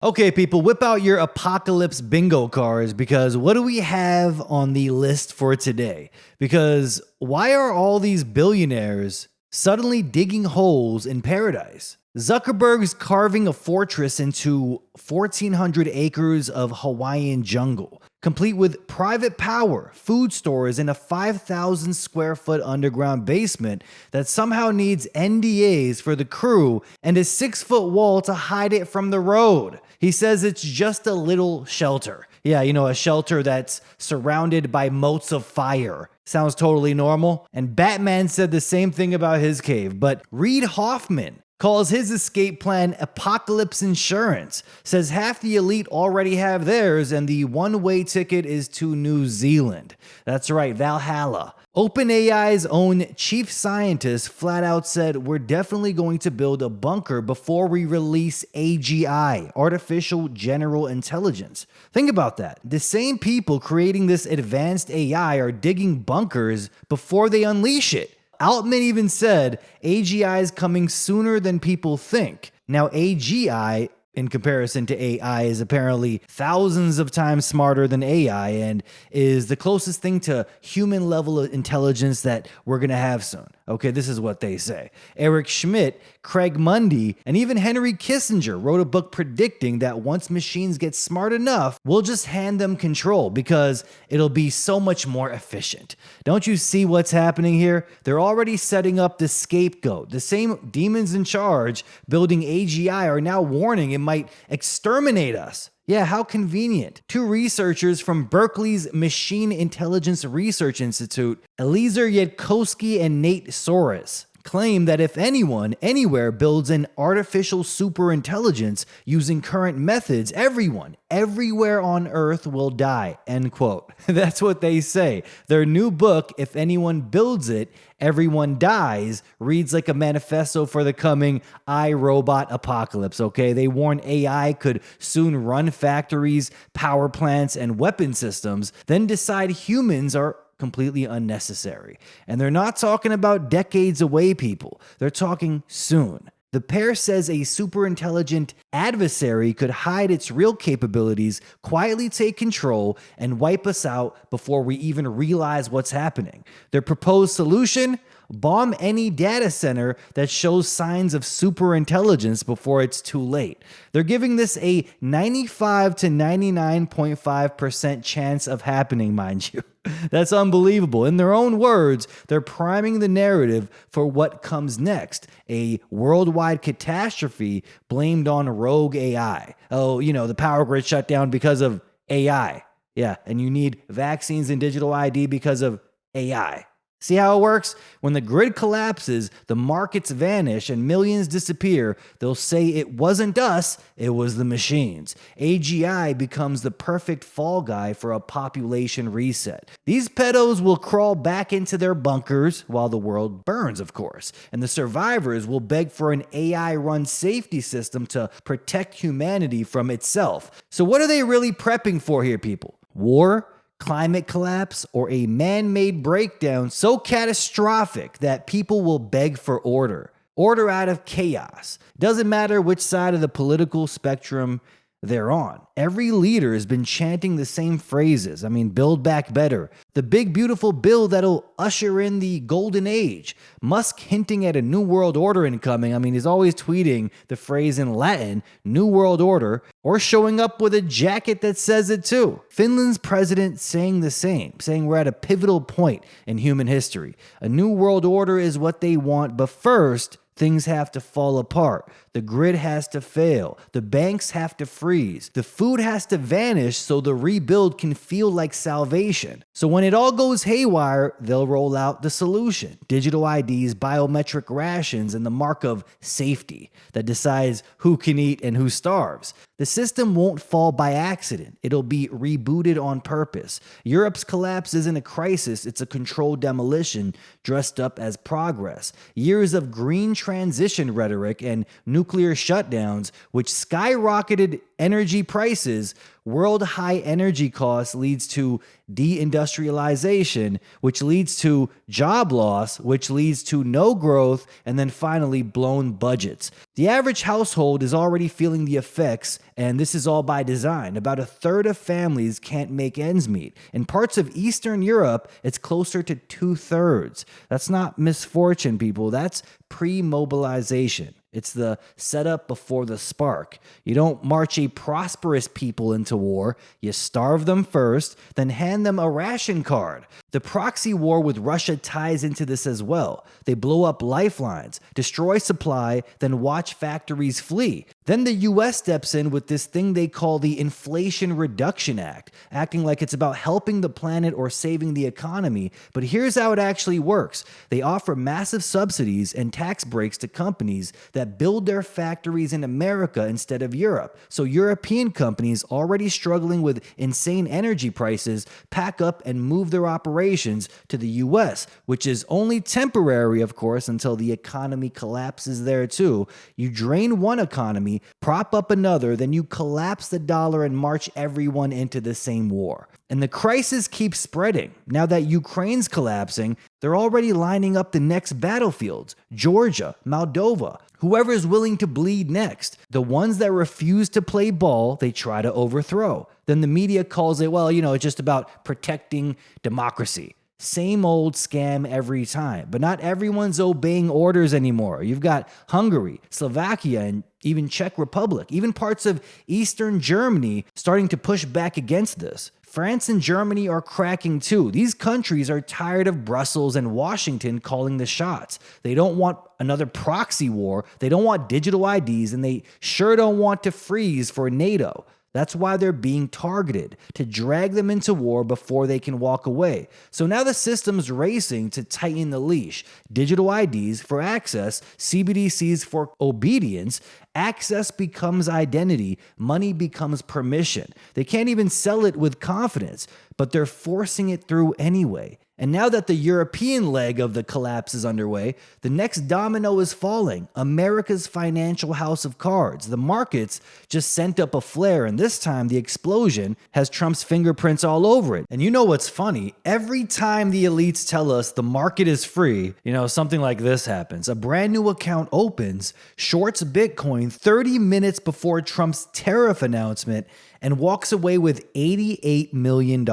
Okay, people, whip out your apocalypse bingo cards because what do we have on the list for today? Because why are all these billionaires suddenly digging holes in paradise? Zuckerberg's carving a fortress into 1,400 acres of Hawaiian jungle, complete with private power, food stores, and a 5,000 square foot underground basement that somehow needs NDAs for the crew and a 6-foot wall to hide it from the road. He says it's just a little shelter. Yeah, a shelter that's surrounded by moats of fire. Sounds totally normal. And Batman said the same thing about his cave. But Reid Hoffman calls his escape plan apocalypse insurance, says half the elite already have theirs, and the one-way ticket is to New Zealand. That's right, Valhalla. OpenAI's own chief scientist flat out said, we're definitely going to build a bunker before we release AGI, Artificial General Intelligence. Think about that. The same people creating this advanced AI are digging bunkers before they unleash it. Altman even said AGI is coming sooner than people think. Now, AGI, in comparison to AI, is apparently thousands of times smarter than AI and is the closest thing to human level of intelligence that we're going to have soon. Okay, this is what they say. Eric Schmidt, Craig Mundie, and even Henry Kissinger wrote a book predicting that once machines get smart enough, we'll just hand them control because it'll be so much more efficient. Don't you see what's happening here? They're already setting up the scapegoat. The same demons in charge building AGI are now warning it might exterminate us. Yeah, how convenient. Two researchers from Berkeley's Machine Intelligence Research Institute, Eliezer Yudkowsky and Nate Soros, claim that if anyone, anywhere builds an artificial superintelligence using current methods, everyone, everywhere on Earth will die, end quote. That's what they say. Their new book, If Anyone Builds It, Everyone Dies, reads like a manifesto for the coming iRobot apocalypse, okay? They warn AI could soon run factories, power plants, and weapon systems, then decide humans are completely unnecessary. And they're not talking about decades away, people. They're talking soon. The pair says a superintelligent adversary could hide its real capabilities, quietly take control, and wipe us out before we even realize what's happening. Their proposed solution? Bomb any data center that shows signs of superintelligence before it's too late. They're giving this a 95 to 99.5% chance of happening, mind you. That's unbelievable. In their own words, they're priming the narrative for what comes next, a worldwide catastrophe blamed on rogue AI. Oh, the power grid shut down because of AI. Yeah, and you need vaccines and digital ID because of AI. See how it works? When the grid collapses, the markets vanish and millions disappear. They'll say it wasn't us, it was the machines. AGI becomes the perfect fall guy for a population reset. These pedos will crawl back into their bunkers while the world burns, of course. And the survivors will beg for an AI-run safety system to protect humanity from itself. So what are they really prepping for here, people? War? Climate collapse, or a man-made breakdown so catastrophic that people will beg for order. Order out of chaos. Doesn't matter which side of the political spectrum they're on. Every leader has been chanting the same phrases. Build back better. The big beautiful bill that'll usher in the golden age. Musk hinting at a new world order incoming. He's always tweeting the phrase in Latin, New World Order, or showing up with a jacket that says it too. Finland's president saying the same, saying we're at a pivotal point in human history. A new world order is what they want, but first, things have to fall apart. The grid has to fail. The banks have to freeze. The food has to vanish so the rebuild can feel like salvation. So when it all goes haywire, they'll roll out the solution. Digital IDs, biometric rations, and the mark of safety that decides who can eat and who starves. The system won't fall by accident. It'll be rebooted on purpose. Europe's collapse isn't a crisis, it's a controlled demolition dressed up as progress. Years of green transition rhetoric and nuclear shutdowns, which skyrocketed energy prices, World high energy costs leads to deindustrialization, which leads to job loss, which leads to no growth, and then finally blown budgets. The average household is already feeling the effects, and this is all by design. About a third of families can't make ends meet. In parts of Eastern Europe, it's closer to 2/3. That's not misfortune, people. That's pre-mobilization. It's the setup before the spark. You don't march a prosperous people into war. You starve them first, then hand them a ration card. The proxy war with Russia ties into this as well. They blow up lifelines, destroy supply, then watch factories flee. Then the US steps in with this thing they call the Inflation Reduction Act, acting like it's about helping the planet or saving the economy. But here's how it actually works. They offer massive subsidies and tax breaks to companies that build their factories in America instead of Europe. So European companies already struggling with insane energy prices pack up and move their operations to the US, which is only temporary, of course, until the economy collapses there too. You drain one economy, prop up another, then you collapse the dollar and march everyone into the same war. And the crisis keeps spreading. Now that Ukraine's collapsing, they're already lining up the next battlefields. Georgia, Moldova, whoever is willing to bleed next. The ones that refuse to play ball, they try to overthrow. Then the media calls it, well, it's just about protecting democracy. Same old scam every time. But not everyone's obeying orders anymore. You've got Hungary, Slovakia, and even Czech Republic, even parts of Eastern Germany starting to push back against this. France and Germany are cracking too. These countries are tired of Brussels and Washington calling the shots. They don't want another proxy war. They don't want digital IDs, and they sure don't want to freeze for NATO. That's why they're being targeted, to drag them into war before they can walk away. So now the system's racing to tighten the leash. Digital IDs for access, CBDCs for obedience. Access becomes identity, money becomes permission. They can't even sell it with confidence, but they're forcing it through anyway. And now that the European leg of the collapse is underway, the next domino is falling. America's financial house of cards. The markets just sent up a flare, and this time the explosion has Trump's fingerprints all over it. And you know what's funny? Every time the elites tell us the market is free, something like this happens. A brand new account opens, shorts Bitcoin 30 minutes before Trump's tariff announcement, and walks away with $88 million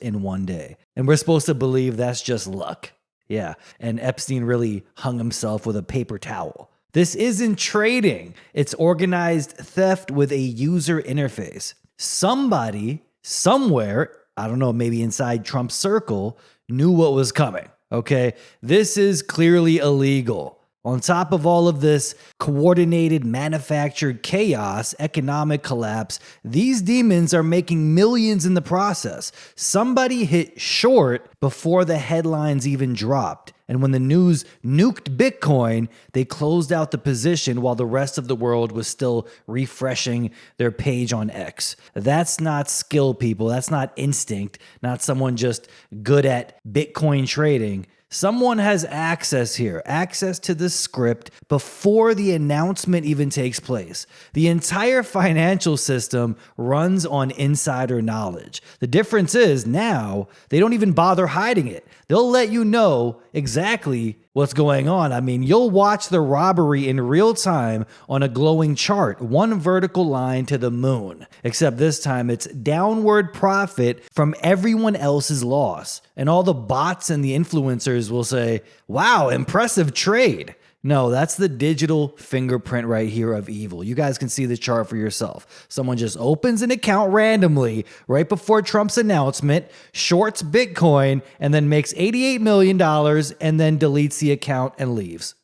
in one day. And we're supposed to believe that's just luck. Yeah, and Epstein really hung himself with a paper towel. This isn't trading. It's organized theft with a user interface. Somebody, somewhere, I don't know, maybe inside Trump's circle, knew what was coming, okay? This is clearly illegal. On top of all of this coordinated, manufactured chaos, economic collapse, these demons are making millions in the process. Somebody hit short before the headlines even dropped. And when the news nuked Bitcoin, they closed out the position while the rest of the world was still refreshing their page on X. That's not skill, people. That's not instinct. Not someone just good at Bitcoin trading. Someone has access here, access to the script before the announcement even takes place. The entire financial system runs on insider knowledge. The difference is now they don't even bother hiding it. They'll let you know exactly what's going on. I mean, you'll watch the robbery in real time on a glowing chart, one vertical line to the moon. Except this time it's downward profit from everyone else's loss. And all the bots and the influencers will say, wow, impressive trade. No, that's the digital fingerprint right here of evil. You guys can see the chart for yourself. Someone just opens an account randomly right before Trump's announcement, shorts Bitcoin, and then makes $88 million and then deletes the account and leaves.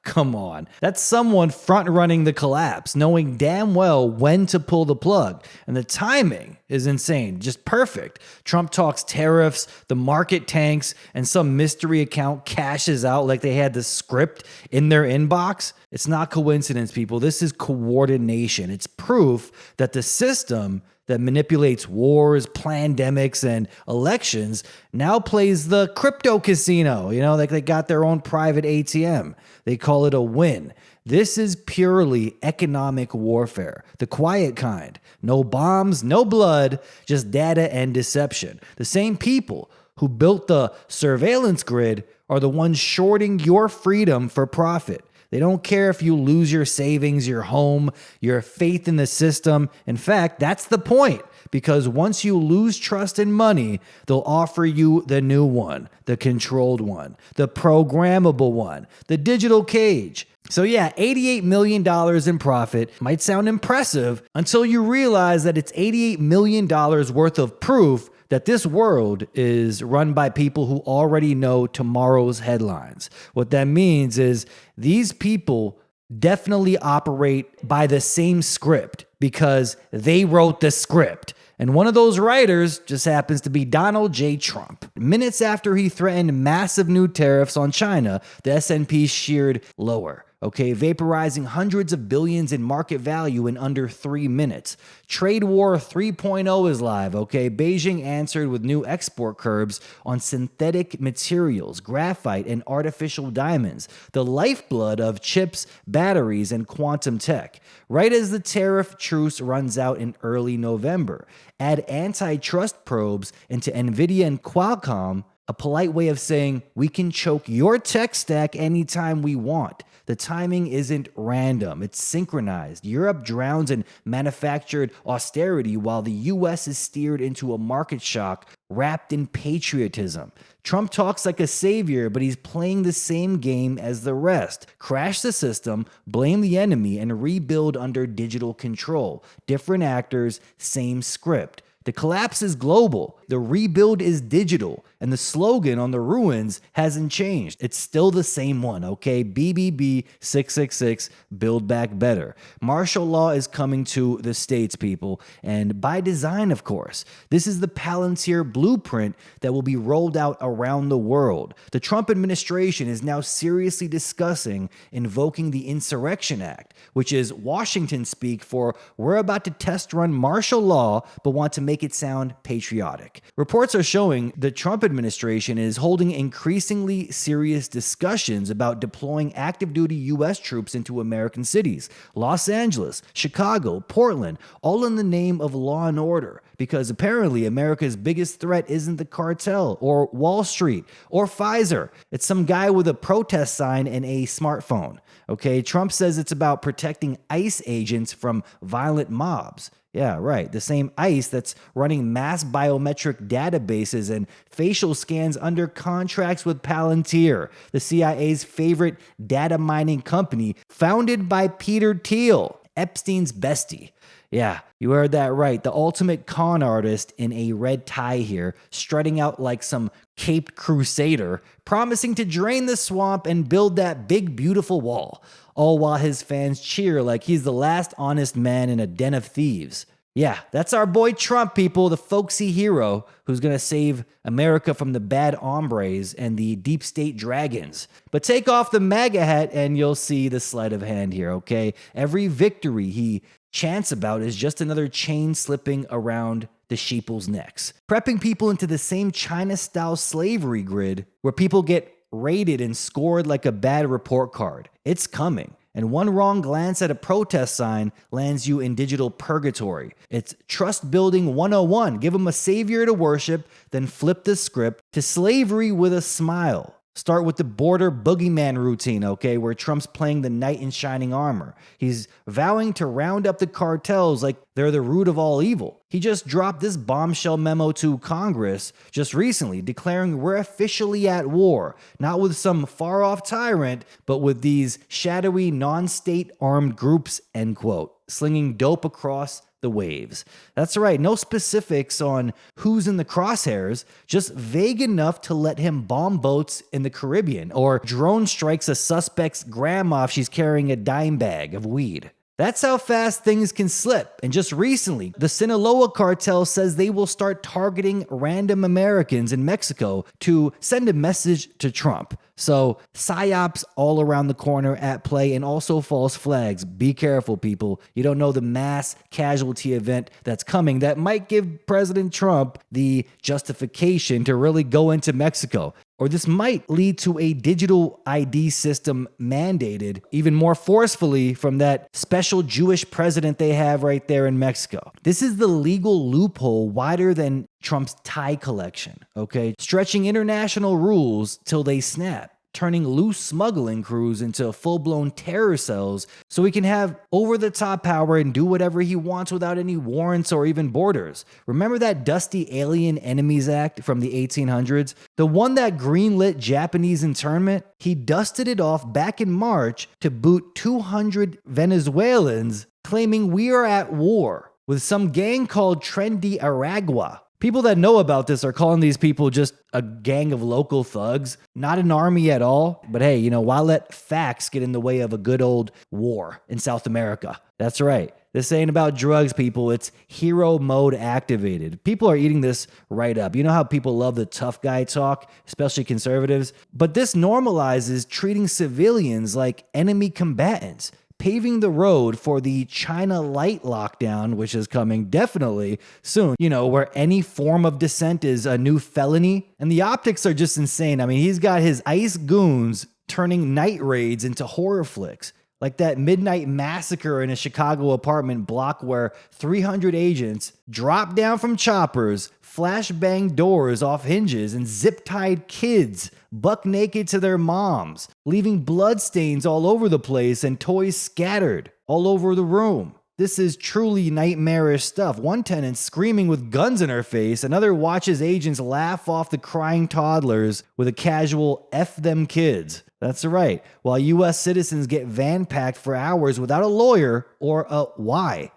Come on. That's someone front-running the collapse, knowing damn well when to pull the plug. And the timing is insane, just perfect. Trump talks tariffs, the market tanks, and some mystery account cashes out like they had the script in their inbox. It's not coincidence, people. This is coordination. It's proof that the system that manipulates wars, pandemics, and elections now plays the crypto casino. Like they got their own private ATM. They call it a win. This is purely economic warfare, the quiet kind. No bombs, no blood, just data and deception. The same people who built the surveillance grid are the ones shorting your freedom for profit. They don't care if you lose your savings, your home, your faith in the system. In fact, that's the point, because once you lose trust in money, they'll offer you the new one, the controlled one, the programmable one, the digital cage. So yeah, $88 million in profit might sound impressive until you realize that it's $88 million worth of proof that this world is run by people who already know tomorrow's headlines. What that means is these people definitely operate by the same script because they wrote the script. And one of those writers just happens to be Donald J. Trump. Minutes after he threatened massive new tariffs on China, the S&P sheared lower. Vaporizing hundreds of billions in market value in under 3 minutes. Trade War 3.0 is live, Beijing answered with new export curbs on synthetic materials, graphite, and artificial diamonds, the lifeblood of chips, batteries, and quantum tech. Right as the tariff truce runs out in early November. Add antitrust probes into NVIDIA and Qualcomm, a polite way of saying we can choke your tech stack anytime we want. The timing isn't random, it's synchronized. Europe drowns in manufactured austerity while the US is steered into a market shock wrapped in patriotism. Trump talks like a savior, but he's playing the same game as the rest. Crash the system, blame the enemy, and rebuild under digital control. Different actors, same script. The collapse is global, the rebuild is digital, and the slogan on the ruins hasn't changed. It's still the same one, BBB 666, build back better. Martial law is coming to the States, people, and by design, of course. This is the Palantir blueprint that will be rolled out around the world. The Trump administration is now seriously discussing invoking the Insurrection Act, which is Washington speak for we're about to test run martial law, but want to make it sound patriotic. Reports are showing the Trump administration is holding increasingly serious discussions about deploying active duty U.S. troops into American cities, Los Angeles, Chicago, Portland, all in the name of law and order. Because apparently America's biggest threat isn't the cartel or Wall Street or Pfizer. It's some guy with a protest sign and a smartphone. Trump says it's about protecting ICE agents from violent mobs. Yeah, right. The same ICE that's running mass biometric databases and facial scans under contracts with Palantir, the CIA's favorite data mining company, founded by Peter Thiel, Epstein's bestie. Yeah, you heard that right. The ultimate con artist in a red tie here, strutting out like some caped crusader, promising to drain the swamp and build that big, beautiful wall, all while his fans cheer like he's the last honest man in a den of thieves. Yeah, that's our boy Trump, people, the folksy hero who's going to save America from the bad hombres and the deep state dragons. But take off the MAGA hat and you'll see the sleight of hand here, Every victory he chants about is just another chain slipping around the sheeple's necks, prepping people into the same China-style slavery grid where people get rated and scored like a bad report card. It's coming. And one wrong glance at a protest sign lands you in digital purgatory. It's trust building 101. Give them a savior to worship, then flip the script to slavery with a smile. Start with the border boogeyman routine, where Trump's playing the knight in shining armor. He's vowing to round up the cartels like they're the root of all evil. He just dropped this bombshell memo to Congress just recently, declaring we're officially at war, not with some far-off tyrant, but with these shadowy non-state armed groups, end quote, slinging dope across the waves. That's right, no specifics on who's in the crosshairs, just vague enough to let him bomb boats in the Caribbean or drone strikes a suspect's grandma if she's carrying a dime bag of weed. That's how fast things can slip. And just recently, the Sinaloa cartel says they will start targeting random Americans in Mexico to send a message to Trump. So Psy-Ops all around the corner at play, and also false flags. Be careful, people. You don't know the mass casualty event that's coming that might give President Trump the justification to really go into Mexico. Or this might lead to a digital ID system mandated even more forcefully from that special Jewish president they have right there in Mexico. This is the legal loophole wider than Trump's tie collection, okay? Stretching international rules till they snap, turning loose smuggling crews into full-blown terror cells so he can have over-the-top power and do whatever he wants without any warrants or even borders. Remember that dusty Alien Enemies Act from the 1800s? The one that greenlit Japanese internment? He dusted it off back in March to boot 200 Venezuelans, claiming we are at war with some gang called Trendy Aragua. People that know about this are calling these people just a gang of local thugs, not an army at all. But hey, you know, why let facts get in the way of a good old war in South America? That's right. This ain't about drugs, people. It's hero mode activated. People are eating this right up. You know how people love the tough guy talk, especially conservatives? But this normalizes treating civilians like enemy combatants, paving the road for the China light lockdown, which is coming definitely soon, you know, where any form of dissent is a new felony. And the optics are just insane. I mean, he's got his ICE goons turning night raids into horror flicks, like that midnight massacre in a Chicago apartment block where 300 agents dropped down from choppers, flashbang doors off hinges, and zip-tied kids buck naked to their moms, leaving bloodstains all over the place and toys scattered all over the room. This is truly nightmarish stuff. One tenant screaming with guns in her face, another watches agents laugh off the crying toddlers with a casual F them kids. That's right, while U.S. citizens get van packed for hours without a lawyer or a why.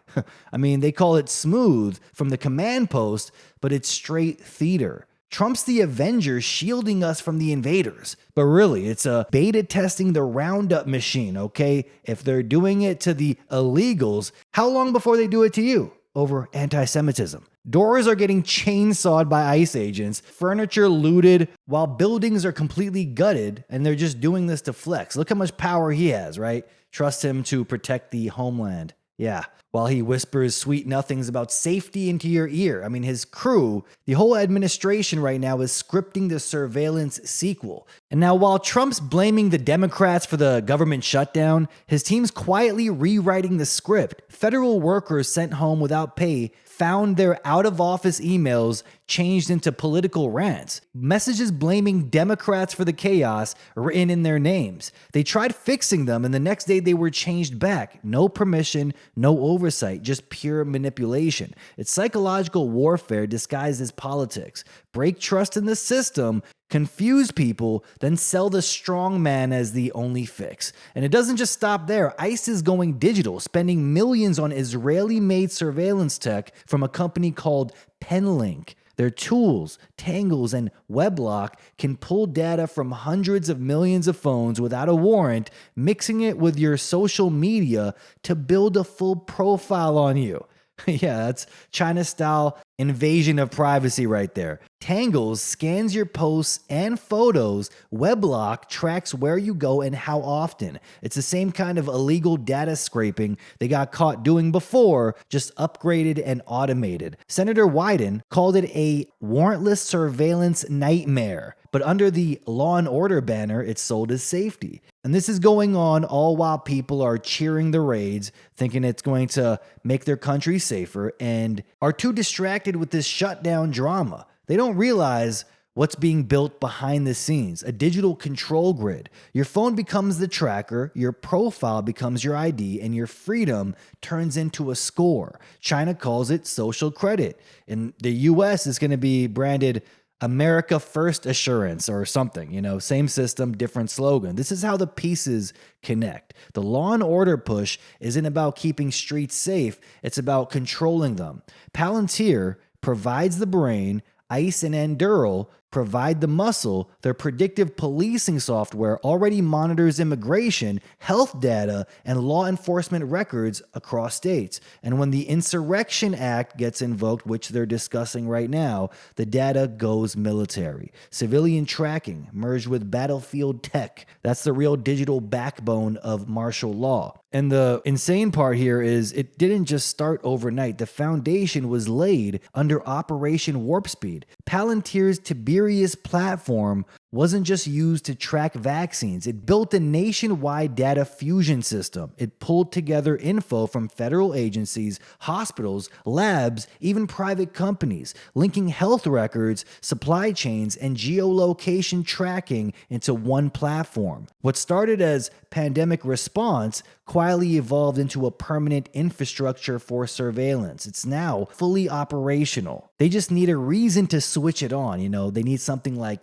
I mean, they call it smooth from the command post, but it's straight theater. Trump's the Avenger shielding us from the invaders. But really, it's a beta testing the Roundup machine, okay? If they're doing it to the illegals, how long before they do it to you over anti-Semitism? Doors are getting chainsawed by ICE agents, furniture looted, while buildings are completely gutted, and they're just doing this to flex. Look how much power he has, right? Trust him to protect the homeland. Yeah, while he whispers sweet nothings about safety into your ear. I mean, his crew, the whole administration right now is scripting the surveillance sequel. And now while Trump's blaming the Democrats for the government shutdown, his team's quietly rewriting the script. Federal workers sent home without pay found their out-of-office emails changed into political rants. Messages blaming Democrats for the chaos written in their names. They tried fixing them, and the next day they were changed back. No permission, no oversight, just pure manipulation. It's psychological warfare disguised as politics. Break trust in the system, confuse people, then sell the strong man as the only fix. And it doesn't just stop there. ICE is going digital, spending millions on Israeli-made surveillance tech from a company called Penlink. Their tools, Tangles, and Weblock can pull data from hundreds of millions of phones without a warrant, mixing it with your social media to build a full profile on you. Yeah, that's China-style invasion of privacy right there. Tangles scans your posts and photos. Weblock tracks where you go and how often. It's the same kind of illegal data scraping they got caught doing before, just upgraded and automated. Senator Wyden called it a warrantless surveillance nightmare. But under the law and order banner, it's sold as safety. And this is going on all while people are cheering the raids, thinking it's going to make their country safer, and are too distracted with this shutdown drama. They don't realize what's being built behind the scenes, a digital control grid. Your phone becomes the tracker, your profile becomes your ID, and your freedom turns into a score. China calls it social credit. In the US, it's going to be branded America First Assurance or something, you know, same system, different slogan. This is how the pieces connect. The law and order push isn't about keeping streets safe, it's about controlling them. Palantir provides the brain, ICE and Anduril provide the muscle, their predictive policing software already monitors immigration, health data, and law enforcement records across states. And when the Insurrection Act gets invoked, which they're discussing right now, the data goes military. Civilian tracking merged with battlefield tech. That's the real digital backbone of martial law. And the insane part here is it didn't just start overnight. The foundation was laid under Operation Warp Speed. Palantir's Tiberius platform wasn't just used to track vaccines. It built a nationwide data fusion system. It pulled together info from federal agencies, hospitals, labs, even private companies, linking health records, supply chains, and geolocation tracking into one platform. What started as pandemic response quietly evolved into a permanent infrastructure for surveillance. It's now fully operational. They just need a reason to switch it on. They need something like,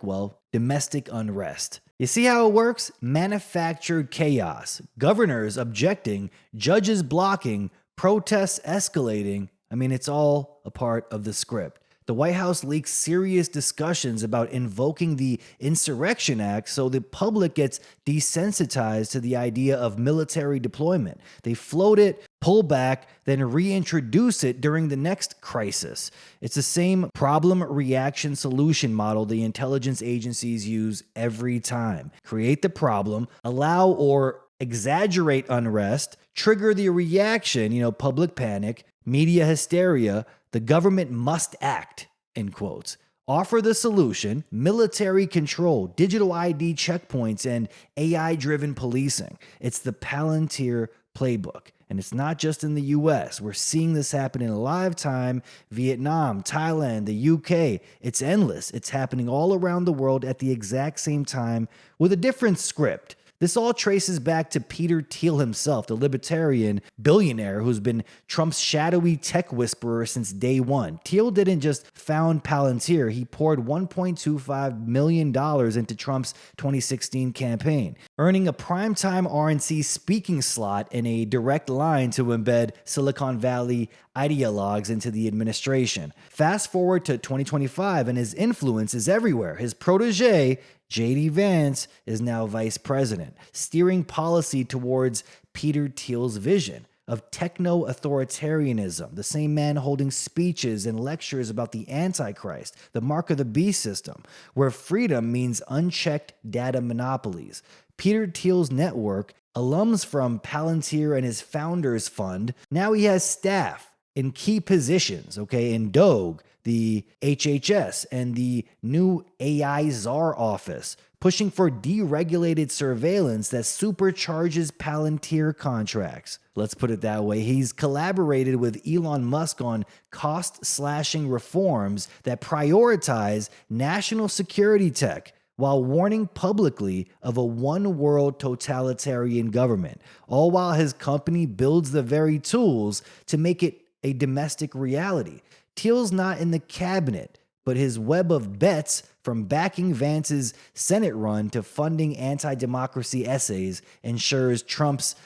domestic unrest. You see how it works? Manufactured chaos. Governors objecting, judges blocking, protests escalating. It's all a part of the script. The White House leaks serious discussions about invoking the Insurrection Act so the public gets desensitized to the idea of military deployment. They float it, pull back, then reintroduce it during the next crisis. It's the same problem, reaction, solution model the intelligence agencies use every time. Create the problem, allow or exaggerate unrest, trigger the reaction, public panic, media hysteria. The government must act, in quotes. Offer the solution, military control, digital ID checkpoints, and AI-driven policing. It's the Palantir playbook. And it's not just in the US. We're seeing this happen in live time. Vietnam, Thailand, the UK. It's endless. It's happening all around the world at the exact same time with a different script. This all traces back to Peter Thiel himself, the libertarian billionaire who's been Trump's shadowy tech whisperer since day one. Thiel didn't just found Palantir, he poured $1.25 million into Trump's 2016 campaign, earning a primetime RNC speaking slot and a direct line to embed Silicon Valley ideologues into the administration. Fast forward to 2025 and his influence is everywhere. His protege, J.D. Vance, is now vice president, steering policy towards Peter Thiel's vision of techno-authoritarianism, the same man holding speeches and lectures about the Antichrist, the mark of the beast system, where freedom means unchecked data monopolies. Peter Thiel's network, alums from Palantir and his founders fund, now he has staff in key positions, in Doge, the HHS, and the new AI czar office, pushing for deregulated surveillance that supercharges Palantir contracts. Let's put it that way. He's collaborated with Elon Musk on cost-slashing reforms that prioritize national security tech while warning publicly of a one-world totalitarian government, all while his company builds the very tools to make it a domestic reality. Thiel's not in the cabinet, but his web of bets, from backing Vance's Senate run to funding anti-democracy essays, ensures Trump's,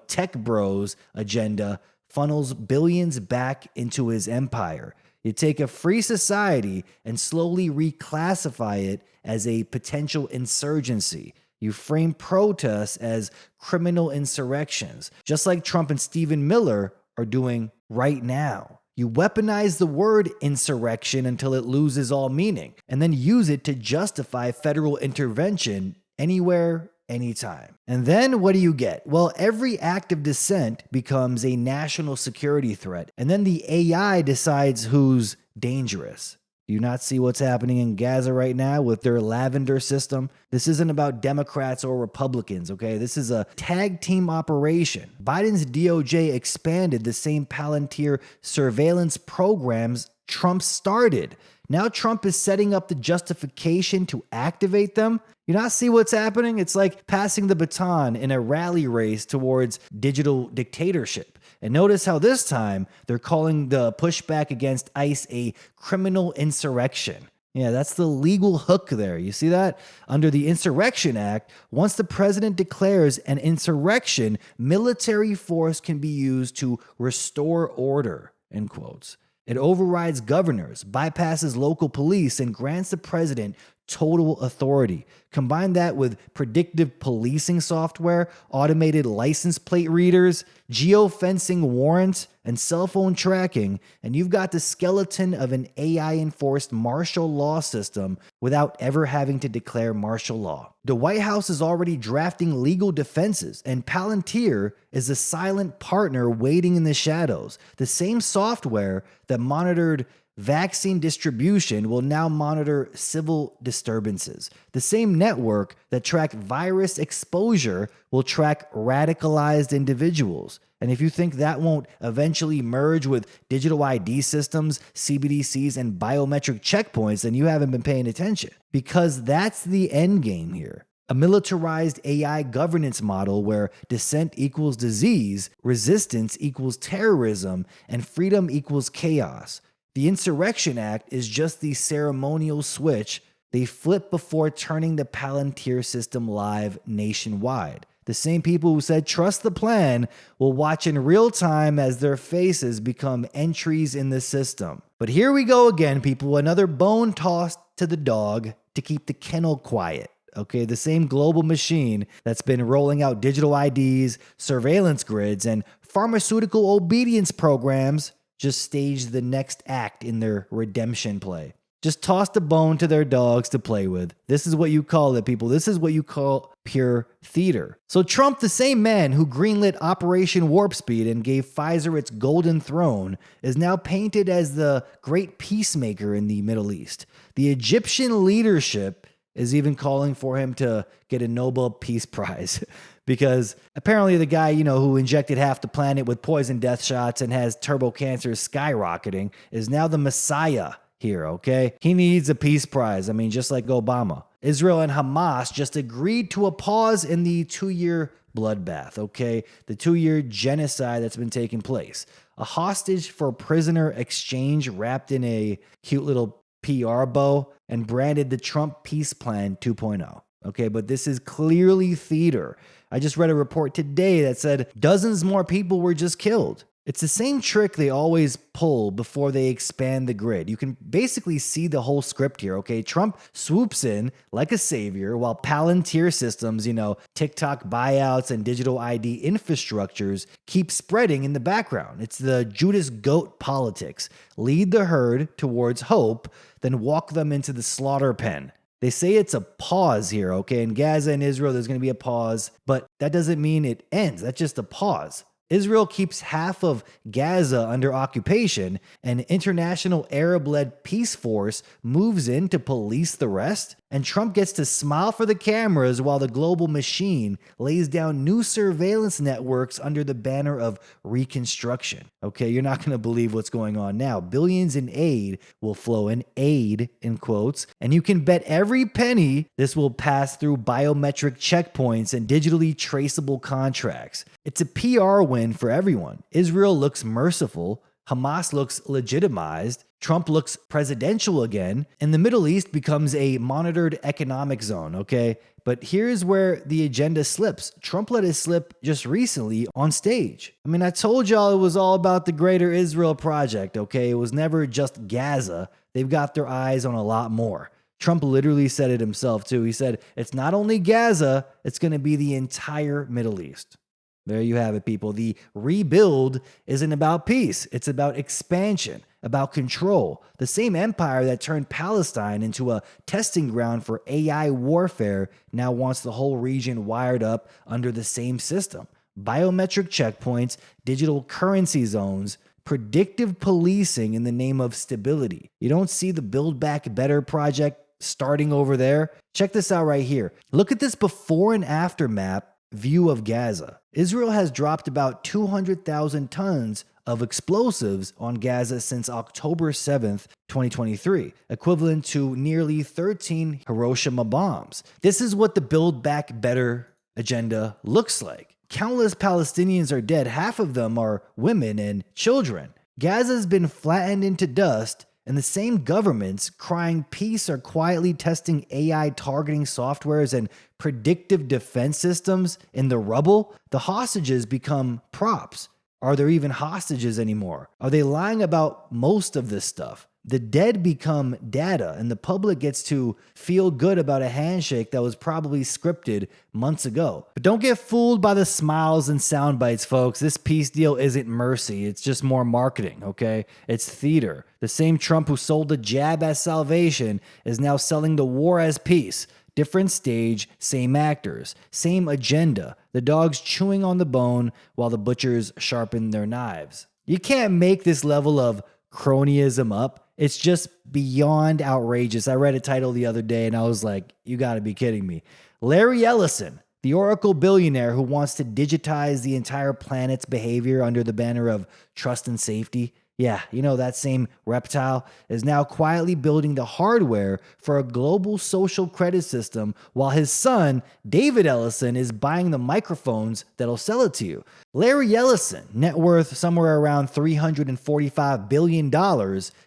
tech bros agenda funnels billions back into his empire. You take a free society and slowly reclassify it as a potential insurgency. You frame protests as criminal insurrections, just like Trump and Stephen Miller are doing right now. You weaponize the word insurrection until it loses all meaning, and then use it to justify federal intervention anywhere, anytime. And then what do you get? Well, every act of dissent becomes a national security threat, and then the AI decides who's dangerous. Do you not see what's happening in Gaza right now with their lavender system? This isn't about Democrats or Republicans, okay? This is a tag team operation. Biden's DOJ expanded the same Palantir surveillance programs Trump started. Now Trump is setting up the justification to activate them. You not see what's happening? It's like passing the baton in a rally race towards digital dictatorship. And notice how this time they're calling the pushback against ICE a criminal insurrection. Yeah, that's the legal hook there. You see that? Under the Insurrection Act, once the president declares an insurrection, military force can be used to restore order, end quotes. It overrides governors, bypasses local police, and grants the president total authority. Combine that with predictive policing software, automated license plate readers, geofencing warrants, and cell phone tracking, and you've got the skeleton of an AI-enforced martial law system without ever having to declare martial law. The White House is already drafting legal defenses, and Palantir is a silent partner waiting in the shadows. The same software that monitored vaccine distribution will now monitor civil disturbances. The same network that tracked virus exposure will track radicalized individuals. And if you think that won't eventually merge with digital ID systems, CBDCs, and biometric checkpoints, then you haven't been paying attention. Because that's the end game here. A militarized AI governance model where dissent equals disease, resistance equals terrorism, and freedom equals chaos. The Insurrection Act is just the ceremonial switch they flip before turning the Palantir system live nationwide. The same people who said trust the plan will watch in real time as their faces become entries in the system. But here we go again, people, another bone tossed to the dog to keep the kennel quiet. Okay, the same global machine that's been rolling out digital IDs, surveillance grids, and pharmaceutical obedience programs just staged the next act in their redemption play. Just tossed a bone to their dogs to play with. This is what you call it, people. This is what you call pure theater. So Trump, the same man who greenlit Operation Warp Speed and gave Pfizer its golden throne, is now painted as the great peacemaker in the Middle East. The Egyptian leadership is even calling for him to get a Nobel Peace Prize. Because apparently the guy, who injected half the planet with poison death shots and has turbo cancer skyrocketing is now the messiah here, okay? He needs a peace prize. Just like Obama. Israel and Hamas just agreed to a pause in the 2-year bloodbath, okay? The 2-year genocide that's been taking place. A hostage for prisoner exchange wrapped in a cute little PR bow and branded the Trump Peace Plan 2.0. Okay, but this is clearly theater. I just read a report today that said dozens more people were just killed. It's the same trick they always pull before they expand the grid. You can basically see the whole script here, okay? Trump swoops in like a savior while Palantir systems, TikTok buyouts and digital ID infrastructures keep spreading in the background. It's the Judas Goat politics. Lead the herd towards hope, then walk them into the slaughter pen. They say it's a pause here, okay? In Gaza and Israel, there's going to be a pause, but that doesn't mean it ends. That's just a pause. Israel keeps half of Gaza under occupation, and international Arab-led peace force moves in to police the rest, and Trump gets to smile for the cameras while the global machine lays down new surveillance networks under the banner of reconstruction. Okay, you're not going to believe what's going on now. Billions in aid will flow in, aid in quotes, and you can bet every penny this will pass through biometric checkpoints and digitally traceable contracts. It's a PR win for everyone. Israel looks merciful, Hamas looks legitimized, Trump looks presidential again, and the Middle East becomes a monitored economic zone, okay? But here's where the agenda slips. Trump let it slip just recently on stage. I told y'all it was all about the Greater Israel Project, okay? It was never just Gaza. They've got their eyes on a lot more. Trump literally said it himself, too. He said, it's not only Gaza, it's going to be the entire Middle East. There you have it, people. The rebuild isn't about peace. It's about expansion, about control. The same empire that turned Palestine into a testing ground for AI warfare now wants the whole region wired up under the same system. Biometric checkpoints, digital currency zones, predictive policing in the name of stability. You don't see the Build Back Better project starting over there? Check this out right here. Look at this before and after map view of Gaza. Israel has dropped about 200,000 tons of explosives on Gaza since October 7th, 2023, equivalent to nearly 13 Hiroshima bombs. This is what the Build Back Better agenda looks like. Countless Palestinians are dead. Half of them are women and children. Gaza's been flattened into dust, and the same governments crying peace are quietly testing AI targeting softwares and predictive defense systems in the rubble. The hostages become props. Are there even hostages anymore? Are they lying about most of this stuff? The dead become data, and the public gets to feel good about a handshake that was probably scripted months ago. But don't get fooled by the smiles and sound bites, folks. This peace deal isn't mercy. It's just more marketing, okay? It's theater. The same Trump who sold the jab as salvation is now selling the war as peace. Different stage, same actors, same agenda. The dogs chewing on the bone while the butchers sharpen their knives. You can't make this level of cronyism up. It's just beyond outrageous. I read a title the other day and I was like, you gotta be kidding me. Larry Ellison, the Oracle billionaire who wants to digitize the entire planet's behavior under the banner of trust and safety. Yeah, you know, that same reptile is now quietly building the hardware for a global social credit system while his son, David Ellison, is buying the microphones that'll sell it to you. Larry Ellison, net worth somewhere around $345 billion,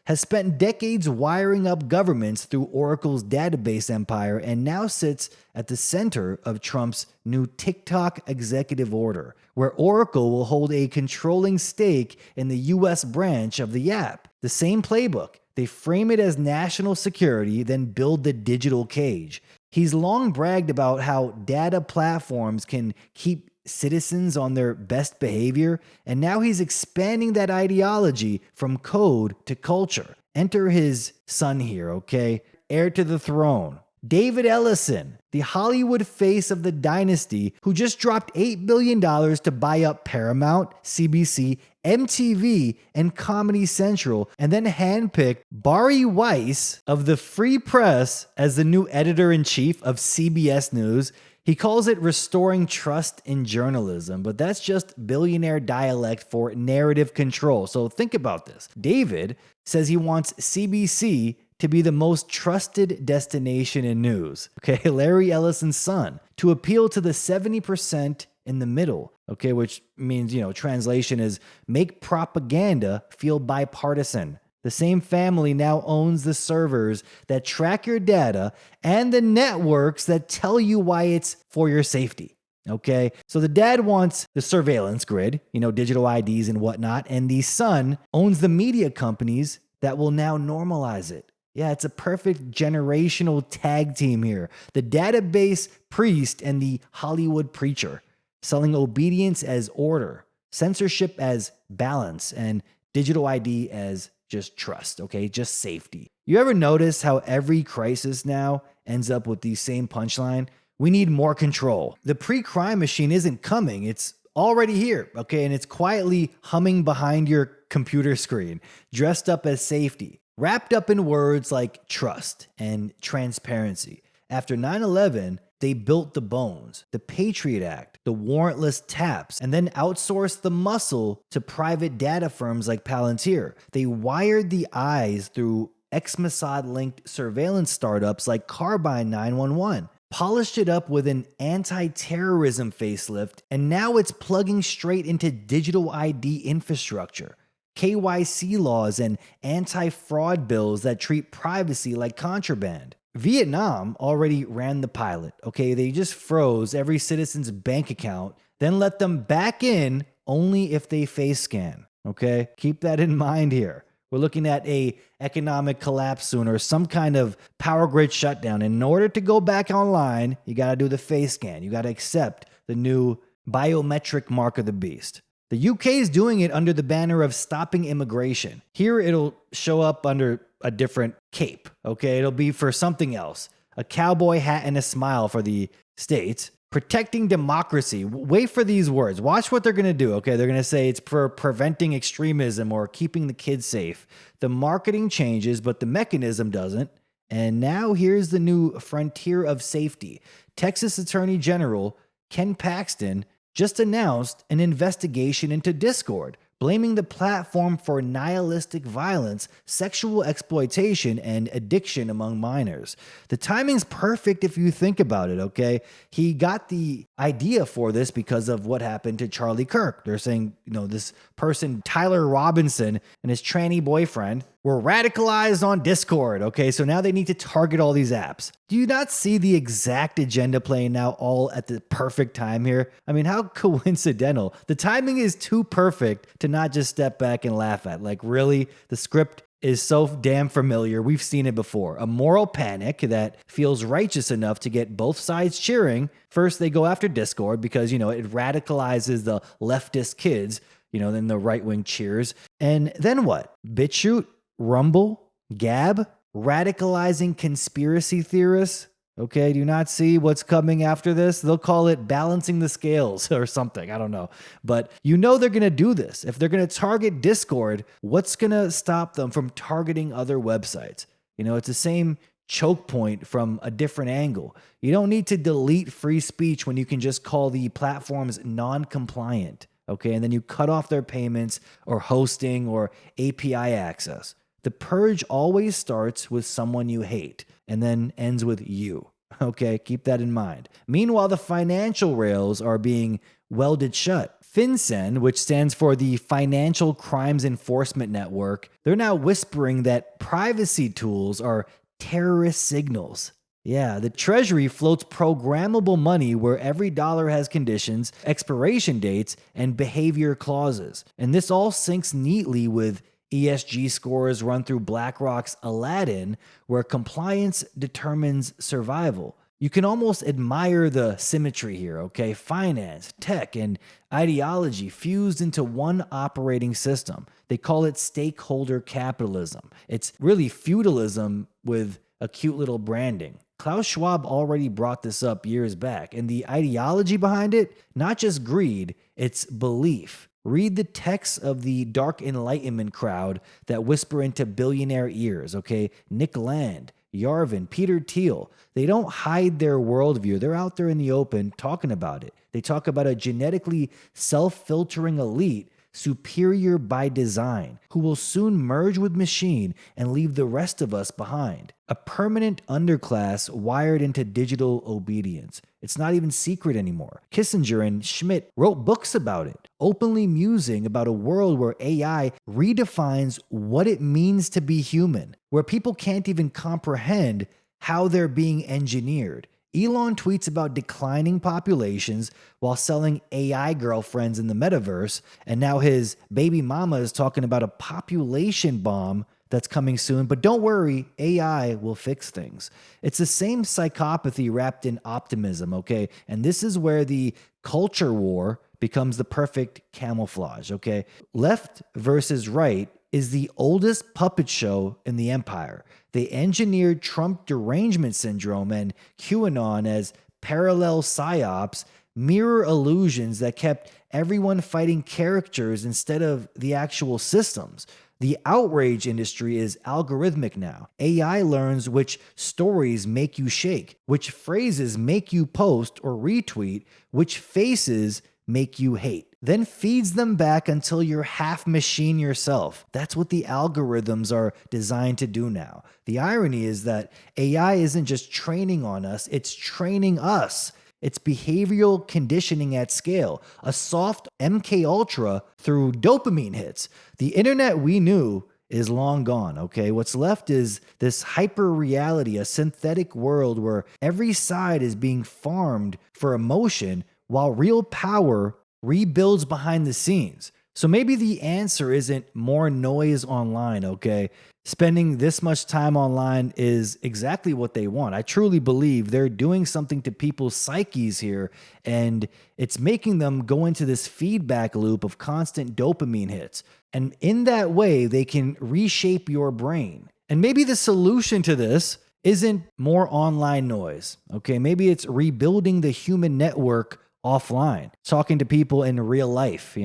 has spent decades wiring up governments through Oracle's database empire and now sits at the center of Trump's new TikTok executive order, where Oracle will hold a controlling stake in the US branch of the app. The same playbook. They frame it as national security, then build the digital cage. He's long bragged about how data platforms can keep citizens on their best behavior, and now he's expanding that ideology from code to culture. Enter his son here, okay? Heir to the throne. David Ellison, the Hollywood face of the dynasty, who just dropped $8 billion to buy up Paramount, CBC, MTV, and Comedy Central, and then handpicked Bari Weiss of the Free Press as the new editor-in-chief of CBS News. He calls it restoring trust in journalism, but that's just billionaire dialect for narrative control. So think about this. David says he wants CBC to be the most trusted destination in news. Okay, Larry Ellison's son, to appeal to the 70% in the middle. Okay, which means, translation is make propaganda feel bipartisan. The same family now owns the servers that track your data and the networks that tell you why it's for your safety. Okay, so the dad wants the surveillance grid, digital IDs and whatnot, and the son owns the media companies that will now normalize it. Yeah, it's a perfect generational tag team here. The database priest and the Hollywood preacher, selling obedience as order, censorship as balance, and digital ID as just trust, okay? Just safety. You ever notice how every crisis now ends up with the same punchline? We need more control. The pre-crime machine isn't coming. It's already here, okay? And it's quietly humming behind your computer screen, dressed up as safety, wrapped up in words like trust and transparency. After 9/11, they built the bones, the Patriot Act, the warrantless taps, and then outsourced the muscle to private data firms like Palantir. They wired the eyes through ex-Mossad-linked surveillance startups like Carbine 911, polished it up with an anti-terrorism facelift, and now it's plugging straight into digital ID infrastructure, KYC laws, and anti-fraud bills that treat privacy like contraband. Vietnam already ran the pilot, okay? They just froze every citizen's bank account, then let them back in only if they face scan, okay? Keep that in mind here. We're looking at a economic collapse soon or some kind of power grid shutdown. In order to go back online, you got to do the face scan. You got to accept the new biometric mark of the beast. The UK is doing it under the banner of stopping immigration. Here it'll show up under a different cape, okay? It'll be for something else. A cowboy hat and a smile for the States. Protecting democracy. Wait for these words. Watch what they're going to do, okay? They're going to say it's for preventing extremism or keeping the kids safe. The marketing changes, but the mechanism doesn't. And now here's the new frontier of safety. Texas Attorney General Ken Paxton just announced an investigation into Discord, blaming the platform for nihilistic violence, sexual exploitation, and addiction among minors. The timing's perfect if you think about it, okay? He got the idea for this because of what happened to Charlie Kirk. They're saying, this person, Tyler Robinson, and his tranny boyfriend We're radicalized on Discord. Okay, so now they need to target all these apps. Do you not see the exact agenda playing now all at the perfect time here? I mean, how coincidental. The timing is too perfect to not just step back and laugh at. Like, really? The script is so damn familiar. We've seen it before. A moral panic that feels righteous enough to get both sides cheering. First, they go after Discord because, it radicalizes the leftist kids. Then the right wing cheers. And then what? BitChute? Rumble? Gab? Radicalizing conspiracy theorists? Okay, do you not see what's coming after this? They'll call it balancing the scales or something. I don't know. But they're going to do this. If they're going to target Discord, what's going to stop them from targeting other websites? It's the same choke point from a different angle. You don't need to delete free speech when you can just call the platforms non-compliant. Okay, and then you cut off their payments or hosting or API access. The purge always starts with someone you hate and then ends with you. Okay, keep that in mind. Meanwhile, the financial rails are being welded shut. FinCEN, which stands for the Financial Crimes Enforcement Network, they're now whispering that privacy tools are terrorist signals. Yeah, the Treasury floats programmable money where every dollar has conditions, expiration dates, and behavior clauses. And this all syncs neatly with ESG scores run through BlackRock's Aladdin, where compliance determines survival. You can almost admire the symmetry here, okay? Finance, tech, and ideology fused into one operating system. They call it stakeholder capitalism. It's really feudalism with a cute little branding. Klaus Schwab already brought this up years back, and the ideology behind it, not just greed, it's belief. Read the texts of the dark enlightenment crowd that whisper into billionaire ears, okay? Nick Land, Yarvin, Peter Thiel. They don't hide their worldview. They're out there in the open talking about it. They talk about a genetically self-filtering elite, superior by design, who will soon merge with machine and leave the rest of us behind. A permanent underclass wired into digital obedience. It's not even secret anymore. Kissinger and Schmidt wrote books about it, openly musing about a world where AI redefines what it means to be human, where people can't even comprehend how they're being engineered. Elon tweets about declining populations while selling AI girlfriends in the metaverse, and now his baby mama is talking about a population bomb that's coming soon. But don't worry, AI will fix things. It's the same psychopathy wrapped in optimism, okay? And this is where the culture war becomes the perfect camouflage, okay? Left versus right is the oldest puppet show in the empire. They engineered Trump derangement syndrome and QAnon as parallel Psy-Ops, mirror illusions that kept everyone fighting characters instead of the actual systems. The outrage industry is algorithmic now. AI learns which stories make you shake, which phrases make you post or retweet, which faces make you hate, then feeds them back until you're half machine yourself. That's what the algorithms are designed to do now. The irony is that AI isn't just training on us, it's training us. It's behavioral conditioning at scale, a soft MK Ultra through dopamine hits. The internet we knew is long gone, okay? What's left is this hyper reality, a synthetic world where every side is being farmed for emotion while real power rebuilds behind the scenes. So maybe the answer isn't more noise online, okay? Spending this much time online is exactly what they want. I truly believe they're doing something to people's psyches here, and it's making them go into this feedback loop of constant dopamine hits. And in that way, they can reshape your brain. And maybe the solution to this isn't more online noise, okay? Maybe it's rebuilding the human network offline, talking to people in real life,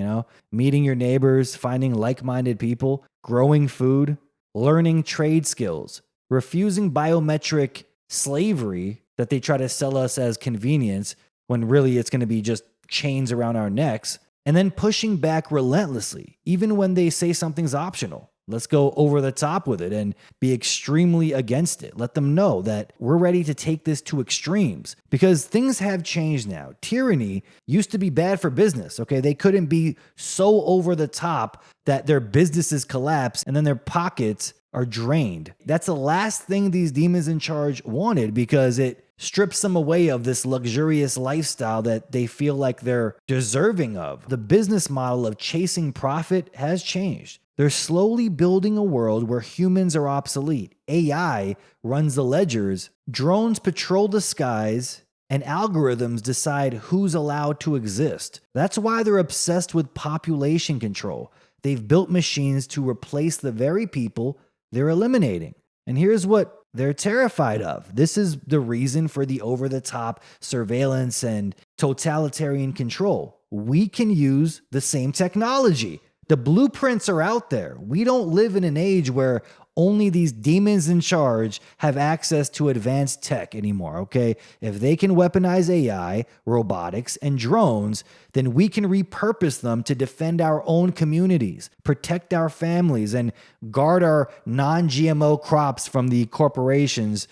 meeting your neighbors, finding like-minded people, growing food, learning trade skills, refusing biometric slavery that they try to sell us as convenience when really it's going to be just chains around our necks, and then pushing back relentlessly, even when they say something's optional. Let's go over the top with it and be extremely against it. Let them know that we're ready to take this to extremes because things have changed now. Tyranny used to be bad for business, okay? They couldn't be so over the top that their businesses collapse and then their pockets are drained. That's the last thing these demons in charge wanted, because it strips them away of this luxurious lifestyle that they feel like they're deserving of. The business model of chasing profit has changed. They're slowly building a world where humans are obsolete. AI runs the ledgers, drones patrol the skies, and algorithms decide who's allowed to exist. That's why they're obsessed with population control. They've built machines to replace the very people they're eliminating. And here's what they're terrified of. This is the reason for the over-the-top surveillance and totalitarian control. We can use the same technology. The blueprints are out there. We don't live in an age where only these demons in charge have access to advanced tech anymore, okay? If they can weaponize AI, robotics, and drones, then we can repurpose them to defend our own communities, protect our families, and guard our non-GMO crops from the corporations,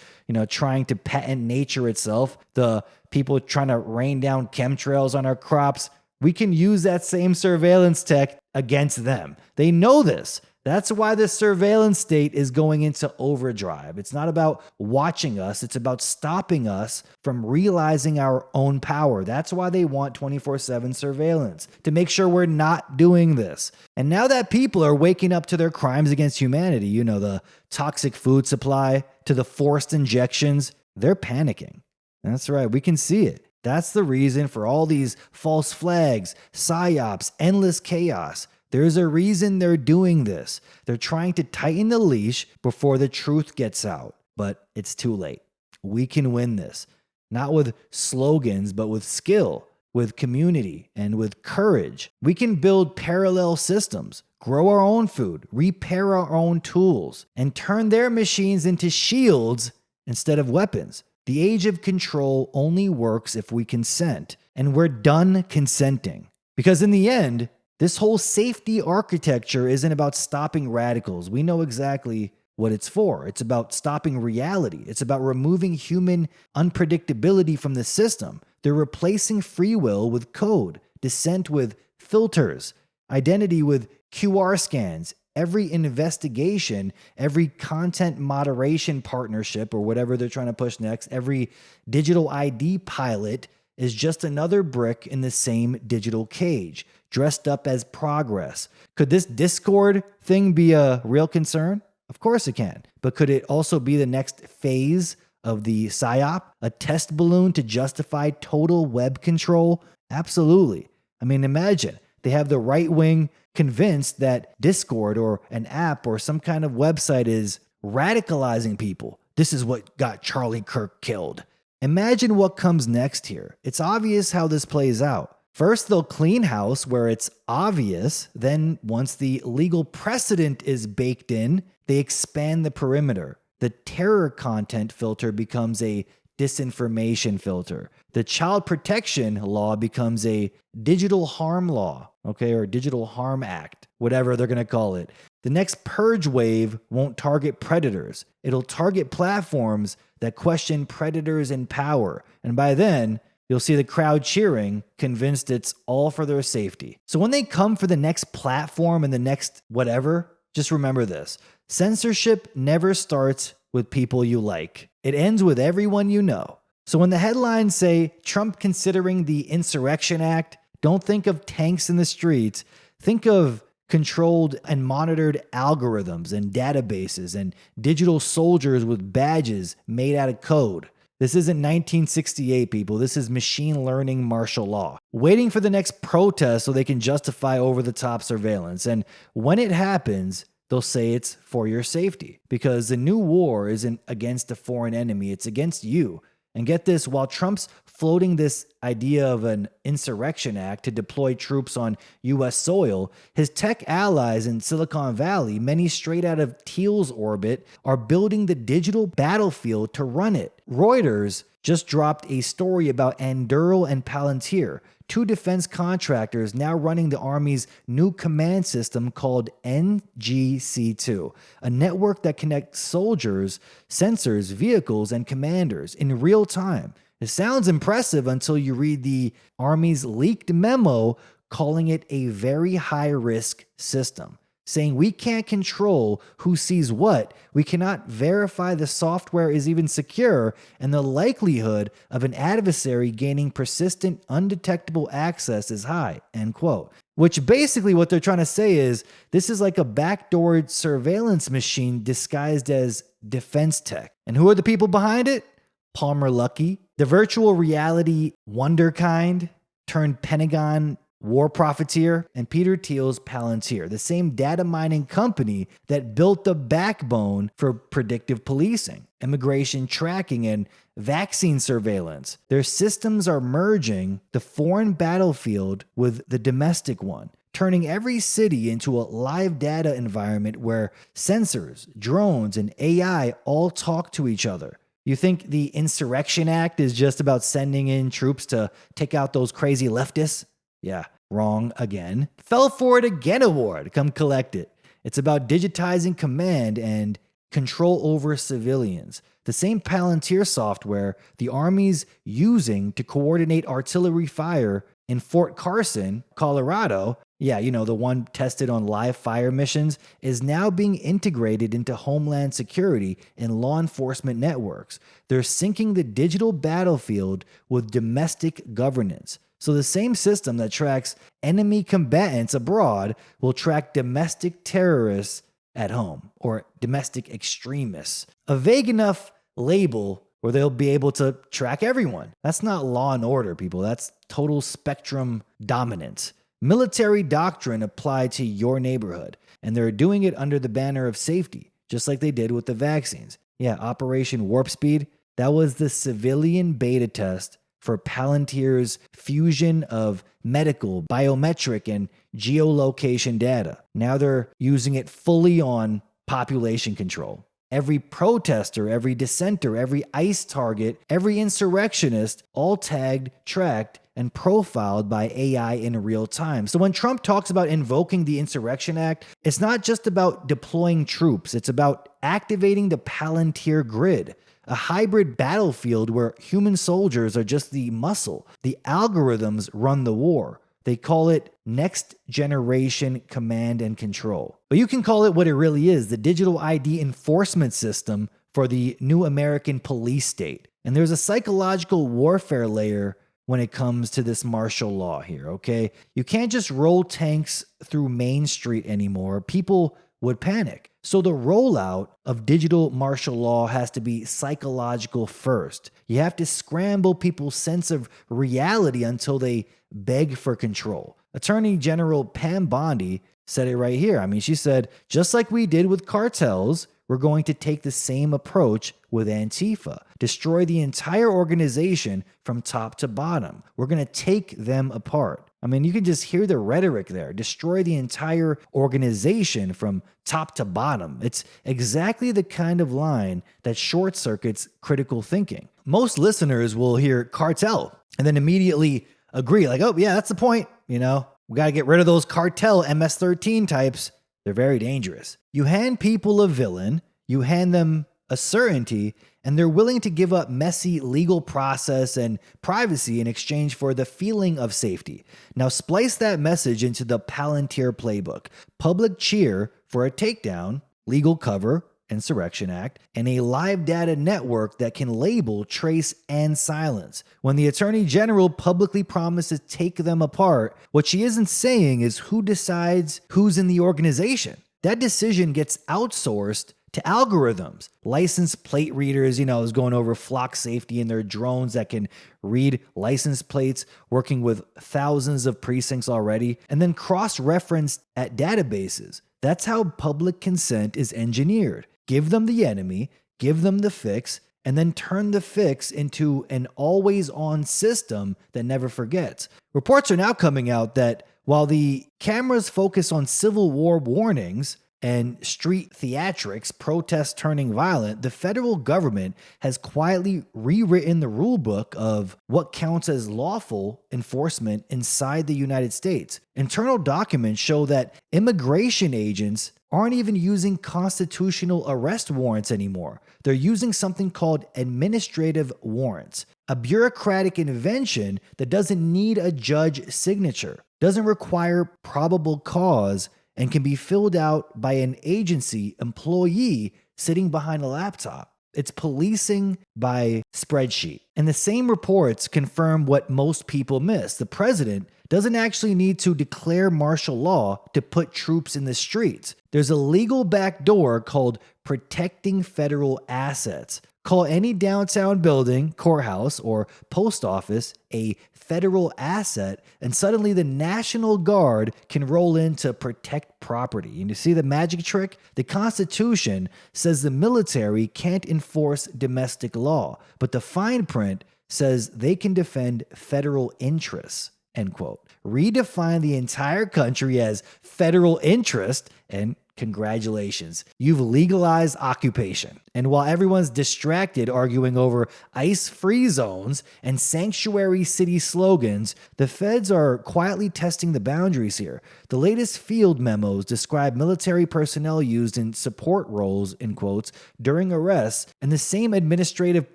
trying to patent nature itself, the people trying to rain down chemtrails on our crops. We can use that same surveillance tech against them. They know this. That's why the surveillance state is going into overdrive. It's not about watching us. It's about stopping us from realizing our own power. That's why they want 24/7 surveillance, to make sure we're not doing this. And now that people are waking up to their crimes against humanity, the toxic food supply to the forced injections, they're panicking. That's right. We can see it. That's the reason for all these false flags, Psy-Ops, endless chaos. There's a reason they're doing this. They're trying to tighten the leash before the truth gets out. But it's too late. We can win this. Not with slogans, but with skill, with community, and with courage. We can build parallel systems, grow our own food, repair our own tools, and turn their machines into shields instead of weapons. The age of control only works if we consent, and we're done consenting. Because in the end, this whole safety architecture isn't about stopping radicals. We know exactly what it's for. It's about stopping reality. It's about removing human unpredictability from the system. They're replacing free will with code, dissent with filters, identity with QR scans. Every investigation, every content moderation partnership, or whatever they're trying to push next, every digital ID pilot is just another brick in the same digital cage, dressed up as progress. Could this Discord thing be a real concern? Of course it can. But could it also be the next phase of the Psy-Op? A test balloon to justify total web control? Absolutely. I mean, imagine they have the right wing convinced that Discord or an app or some kind of website is radicalizing people. This is what got Charlie Kirk killed. Imagine what comes next here. It's obvious how this plays out. First, they'll clean house where it's obvious. Then, once the legal precedent is baked in, they expand the perimeter. The terror content filter becomes a disinformation filter. The child protection law becomes a digital harm law, or digital harm act, whatever they're going to call it. The next purge wave won't target predators. It'll target platforms that question predators in power. And by then, you'll see the crowd cheering, convinced it's all for their safety. So when they come for the next platform and the next whatever, just remember this. Censorship never starts with people you like. It ends with everyone you know. So when the headlines say Trump considering the Insurrection Act, don't think of tanks in the streets. Think of controlled and monitored algorithms and databases and digital soldiers with badges made out of code. This isn't 1968, people. This is machine learning martial law, waiting for the next protest so they can justify over-the-top surveillance. And when it happens, they'll say it's for your safety, because the new war isn't against a foreign enemy. It's against you. And get this, while Trump's floating this idea of an Insurrection Act to deploy troops on U.S. soil, his tech allies in Silicon Valley, many straight out of Thiel's orbit, are building the digital battlefield to run it. Reuters just dropped a story about Anduril and Palantir, two defense contractors now running the Army's new command system called NGC2, a network that connects soldiers, sensors, vehicles, and commanders in real time. It sounds impressive until you read the Army's leaked memo calling it a very high-risk system. saying we can't control who sees what, we cannot verify the software is even secure, and the likelihood of an adversary gaining persistent, undetectable access is high, end quote. Which basically what they're trying to say is this is like a backdoored surveillance machine disguised as defense tech. And who are the people behind it? Palmer Luckey, the virtual reality wonderkind turned Pentagon war profiteer, and Peter Thiel's Palantir, the same data mining company that built the backbone for predictive policing, immigration tracking, and vaccine surveillance. Their systems are merging the foreign battlefield with the domestic one, turning every city into a live data environment where sensors, drones, and AI all talk to each other. You think the Insurrection Act is just about sending in troops to take out those crazy leftists? Yeah, wrong again. Fell for it again award. Come collect it. It's about digitizing command and control over civilians. The same Palantir software the Army's using to coordinate artillery fire in Fort Carson, Colorado, the one tested on live fire missions, is now being integrated into Homeland Security and law enforcement networks. They're syncing the digital battlefield with domestic governance. So the same system that tracks enemy combatants abroad will track domestic terrorists at home, or domestic extremists. A vague enough label where they'll be able to track everyone. That's not law and order, people. That's total spectrum dominance. Military doctrine applied to your neighborhood, and they're doing it under the banner of safety, just like they did with the vaccines. Yeah, Operation Warp Speed, that was the civilian beta test for Palantir's fusion of medical, biometric, and geolocation data. Now they're using it fully on population control. Every protester, every dissenter, every ICE target, every insurrectionist, all tagged, tracked, and profiled by AI in real time. So when Trump talks about invoking the Insurrection Act, it's not just about deploying troops. It's about activating the Palantir grid, a hybrid battlefield where human soldiers are just the muscle. The algorithms run the war. They call it next generation command and control. But you can call it what it really is, the digital ID enforcement system for the new American police state. And there's a psychological warfare layer when it comes to this martial law here, okay? You can't just roll tanks through Main Street anymore. People would panic. So the rollout of digital martial law has to be psychological first. You have to scramble people's sense of reality until they beg for control. Attorney General Pam Bondi said it right here. I mean, she said, just like we did with cartels, we're going to take the same approach with Antifa. Destroy the entire organization from top to bottom. We're going to take them apart. I mean, you can just hear the rhetoric there. Destroy the entire organization from top to bottom. It's exactly the kind of line that short circuits critical thinking. Most listeners will hear cartel and then immediately agree, like, oh, yeah, that's the point. We got to get rid of those cartel MS-13 types. They're very dangerous. You hand people a villain, you hand them a certainty, and they're willing to give up messy legal process and privacy in exchange for the feeling of safety. Now splice that message into the Palantir playbook. Public cheer for a takedown, legal cover, Insurrection Act, and a live data network that can label, trace, and silence. When the Attorney General publicly promises to take them apart, what she isn't saying is who decides who's in the organization. That decision gets outsourced to algorithms. License plate readers, is going over flock safety and their drones that can read license plates, working with thousands of precincts already, and then cross-referenced at databases. That's how public consent is engineered. Give them the enemy, give them the fix, and then turn the fix into an always-on system that never forgets. Reports are now coming out that while the cameras focus on Civil War warnings and street theatrics, protests turning violent, the federal government has quietly rewritten the rulebook of what counts as lawful enforcement inside the United States. Internal documents show that immigration agents aren't even using constitutional arrest warrants anymore. They're using something called administrative warrants, a bureaucratic invention that doesn't need a judge signature, doesn't require probable cause, and can be filled out by an agency employee sitting behind a laptop. It's policing by spreadsheet. And the same reports confirm what most people miss. The president doesn't actually need to declare martial law to put troops in the streets. There's a legal backdoor called protecting federal assets. Call any downtown building, courthouse, or post office a federal asset, and suddenly the National Guard can roll in to protect property. And you see the magic trick? The Constitution says the military can't enforce domestic law, but the fine print says they can defend federal interests. End quote. Redefine the entire country as federal interest, and congratulations, you've legalized occupation. And while everyone's distracted arguing over ICE-free zones and sanctuary city slogans, the feds are quietly testing the boundaries here. The latest field memos describe military personnel used in support roles, in quotes, during arrests, and the same administrative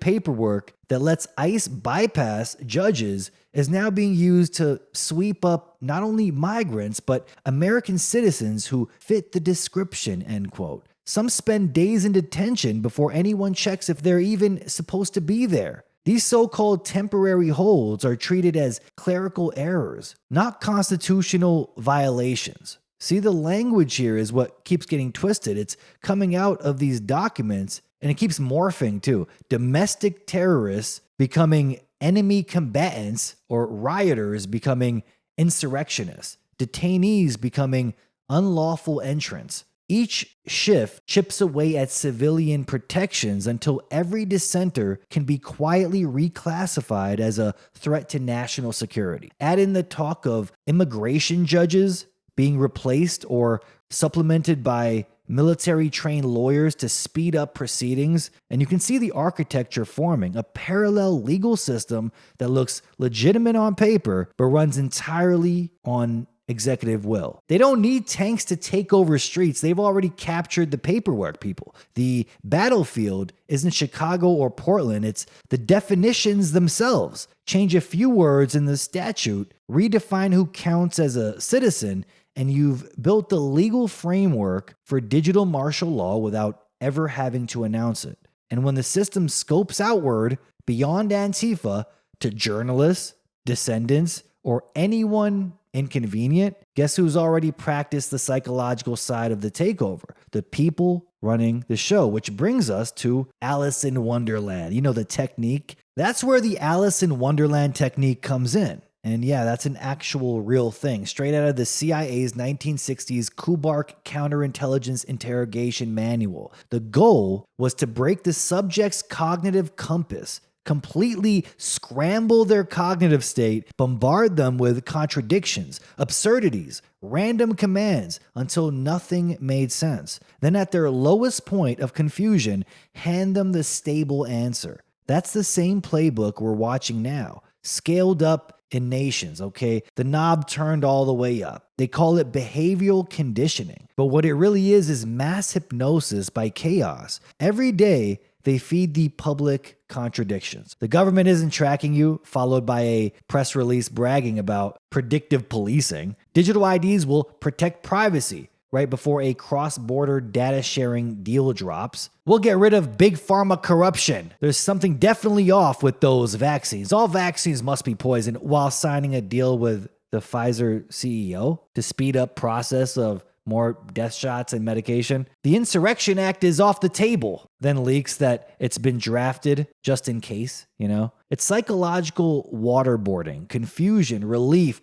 paperwork that lets ICE bypass judges is now being used to sweep up not only migrants, but American citizens who fit the description, end quote. Some spend days in detention before anyone checks if they're even supposed to be there. These so-called temporary holds are treated as clerical errors, not constitutional violations. See, the language here is what keeps getting twisted. It's coming out of these documents, and it keeps morphing too. Domestic terrorists becoming enemy combatants, or rioters becoming insurrectionists, detainees becoming unlawful entrants. Each shift chips away at civilian protections until every dissenter can be quietly reclassified as a threat to national security. Add in the talk of immigration judges being replaced or supplemented by military-trained lawyers to speed up proceedings, and you can see the architecture forming, a parallel legal system that looks legitimate on paper, but runs entirely on executive will. They don't need tanks to take over streets. They've already captured the paperwork, people. The battlefield isn't Chicago or Portland. It's the definitions themselves. Change a few words in the statute, redefine who counts as a citizen, and you've built the legal framework for digital martial law without ever having to announce it. And when the system scopes outward beyond Antifa to journalists, descendants, or anyone inconvenient, guess who's already practiced the psychological side of the takeover? The people running the show, which brings us to Alice in Wonderland. You know, the technique. That's where the Alice in Wonderland technique comes in. And yeah, that's an actual real thing, straight out of the CIA's 1960s Kubark Counterintelligence Interrogation Manual. The goal was to break the subject's cognitive compass, completely scramble their cognitive state, bombard them with contradictions, absurdities, random commands until nothing made sense. Then at their lowest point of confusion, hand them the stable answer. That's the same playbook we're watching now, scaled up in nations, okay? The knob turned all the way up. They call it behavioral conditioning. But what it really is mass hypnosis by chaos. Every day, they feed the public contradictions. The government isn't tracking you, followed by a press release bragging about predictive policing. Digital IDs will protect privacy right before a cross-border data sharing deal drops. We'll get rid of Big Pharma corruption. There's something definitely off with those vaccines. All vaccines must be poisoned, while signing a deal with the Pfizer CEO to speed up process of more death shots and medication. The Insurrection Act is off the table. Then leaks that it's been drafted just in case, you know? It's psychological waterboarding, confusion, relief,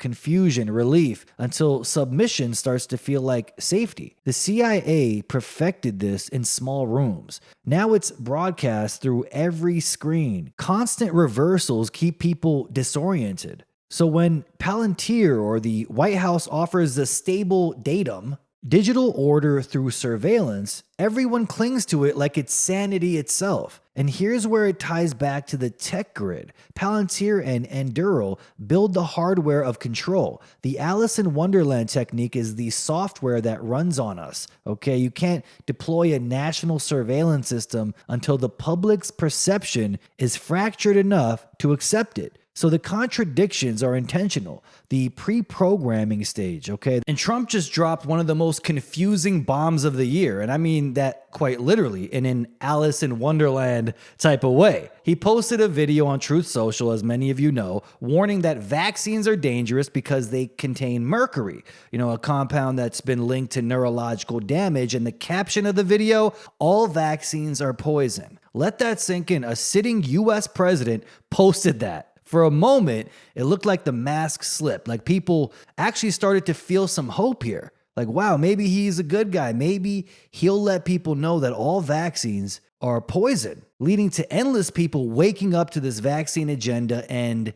until submission starts to feel like safety. The CIA perfected this in small rooms. Now it's broadcast through every screen. Constant reversals keep people disoriented. So when Palantir or the White House offers the stable datum, digital order through surveillance, everyone clings to it like it's sanity itself. And here's where it ties back to the tech grid. Palantir and Anduril build the hardware of control. The Alice in Wonderland technique is the software that runs on us. Okay, you can't deploy a national surveillance system until the public's perception is fractured enough to accept it. So the contradictions are intentional, the pre-programming stage, okay? And Trump just dropped one of the most confusing bombs of the year, and I mean that quite literally, in an Alice in Wonderland type of way. He posted a video on Truth Social, as many of you know, warning that vaccines are dangerous because they contain mercury, a compound that's been linked to neurological damage, and the caption of the video, "All vaccines are poison." Let that sink in. A sitting US president posted that. For a moment, it looked like the mask slipped, like people actually started to feel some hope here. Like, wow, maybe he's a good guy. Maybe he'll let people know that all vaccines are poison, leading to endless people waking up to this vaccine agenda and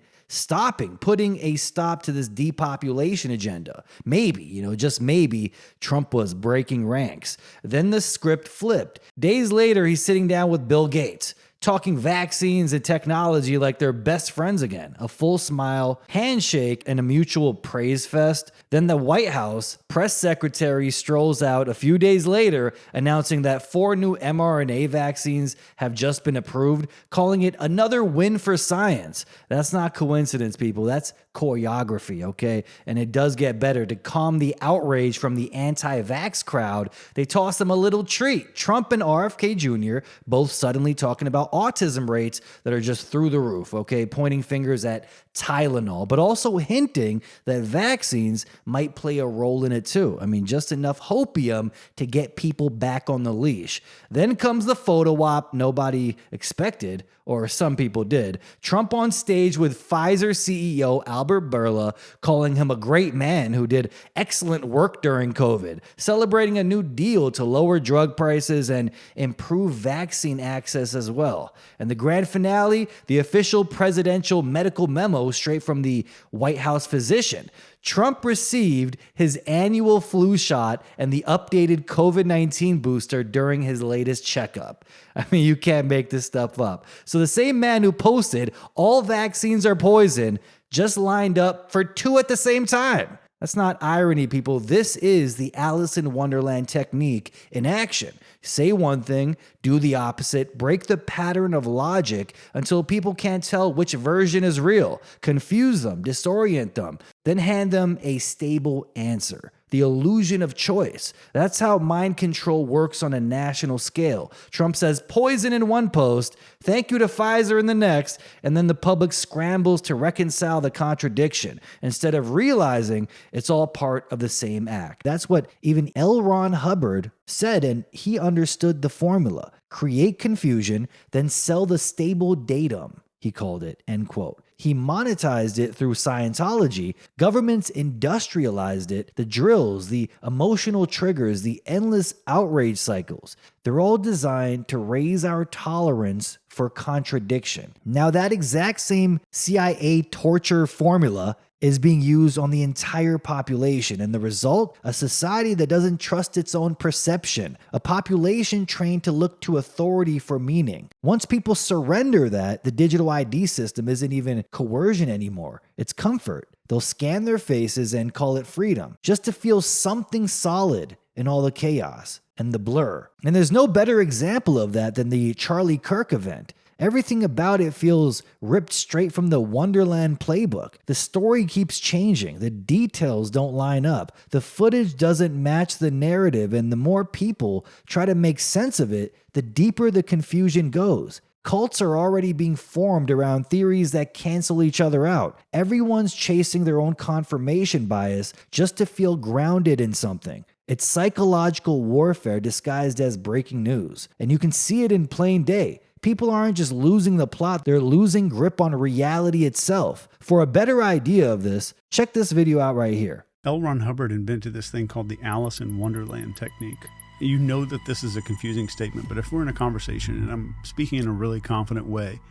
putting a stop to this depopulation agenda. Maybe, just maybe, Trump was breaking ranks. Then the script flipped. Days later, he's sitting down with Bill Gates, talking vaccines and technology like they're best friends again. A full smile, handshake, and a mutual praise fest. Then the White House press secretary strolls out a few days later announcing that 4 new mRNA vaccines have just been approved, calling it another win for science. That's not coincidence, people. That's choreography, okay? And it does get better. To calm the outrage from the anti-vax crowd, they toss them a little treat. Trump and RFK Jr. both suddenly talking about autism rates that are just through the roof, okay? Pointing fingers at Tylenol, but also hinting that vaccines might play a role in it too. I mean, just enough hopium to get people back on the leash. Then comes the photo op nobody expected, or some people did. Trump on stage with Pfizer CEO Albert Bourla, calling him a great man who did excellent work during COVID, celebrating a new deal to lower drug prices and improve vaccine access as well. And the grand finale, the official presidential medical memo straight from the White House physician. Trump received his annual flu shot and the updated COVID-19 booster during his latest checkup. I mean, you can't make this stuff up. So the same man who posted, "All vaccines are poison," just lined up for 2 at the same time. That's not irony, people. This is the Alice in Wonderland technique in action. Say one thing, do the opposite, break the pattern of logic until people can't tell which version is real, confuse them, disorient them, then hand them a stable answer. The illusion of choice. That's how mind control works on a national scale. Trump says poison in one post, thank you to Pfizer in the next, and then the public scrambles to reconcile the contradiction instead of realizing it's all part of the same act. That's what even L. Ron Hubbard said, and he understood the formula. Create confusion, then sell the stable datum, he called it, end quote. He monetized it through Scientology. Governments industrialized it. The drills, the emotional triggers, the endless outrage cycles. They're all designed to raise our tolerance for contradiction. Now, that exact same CIA torture formula is being used on the entire population, and the result, a society that doesn't trust its own perception, a population trained to look to authority for meaning. Once people surrender that, the digital ID system isn't even coercion anymore, it's comfort. They'll scan their faces and call it freedom, just to feel something solid in all the chaos and the blur. And there's no better example of that than the Charlie Kirk event. Everything about it feels ripped straight from the Wonderland playbook. The story keeps changing. The details don't line up. The footage doesn't match the narrative, and the more people try to make sense of it, the deeper the confusion goes. Cults are already being formed around theories that cancel each other out. Everyone's chasing their own confirmation bias just to feel grounded in something. It's psychological warfare disguised as breaking news, and you can see it in plain day. People aren't just losing the plot, they're losing grip on reality itself. For a better idea of this, check this video out right here. L. Ron Hubbard invented this thing called the Alice in Wonderland technique. You know that this is a confusing statement, but if we're in a conversation and I'm speaking in a really confident way,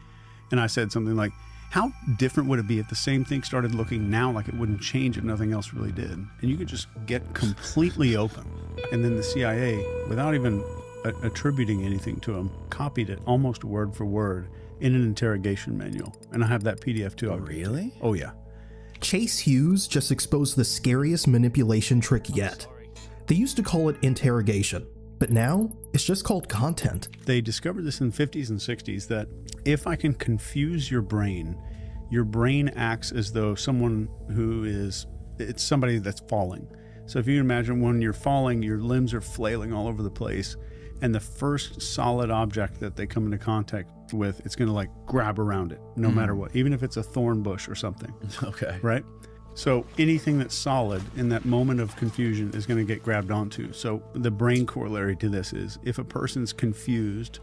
and I said something like, how different would it be if the same thing started looking now like it wouldn't change if nothing else really did? And you could just get completely open. And then the CIA, without even attributing anything to him, copied it almost word for word in an interrogation manual. And I have that PDF too. Really? Oh yeah. Chase Hughes just exposed the scariest manipulation trick yet. They used to call it interrogation, but now it's just called content. They discovered this in the 50s and 60s that if I can confuse your brain your brain acts as though it's somebody that's falling. So if you imagine when you're falling, your limbs are flailing all over the place, and the first solid object that they come into contact with, it's going to like grab around it no matter what, even if it's a thorn bush or something. Okay. Right? So anything that's solid in that moment of confusion is going to get grabbed onto. So the brain corollary to this is if a person's confused,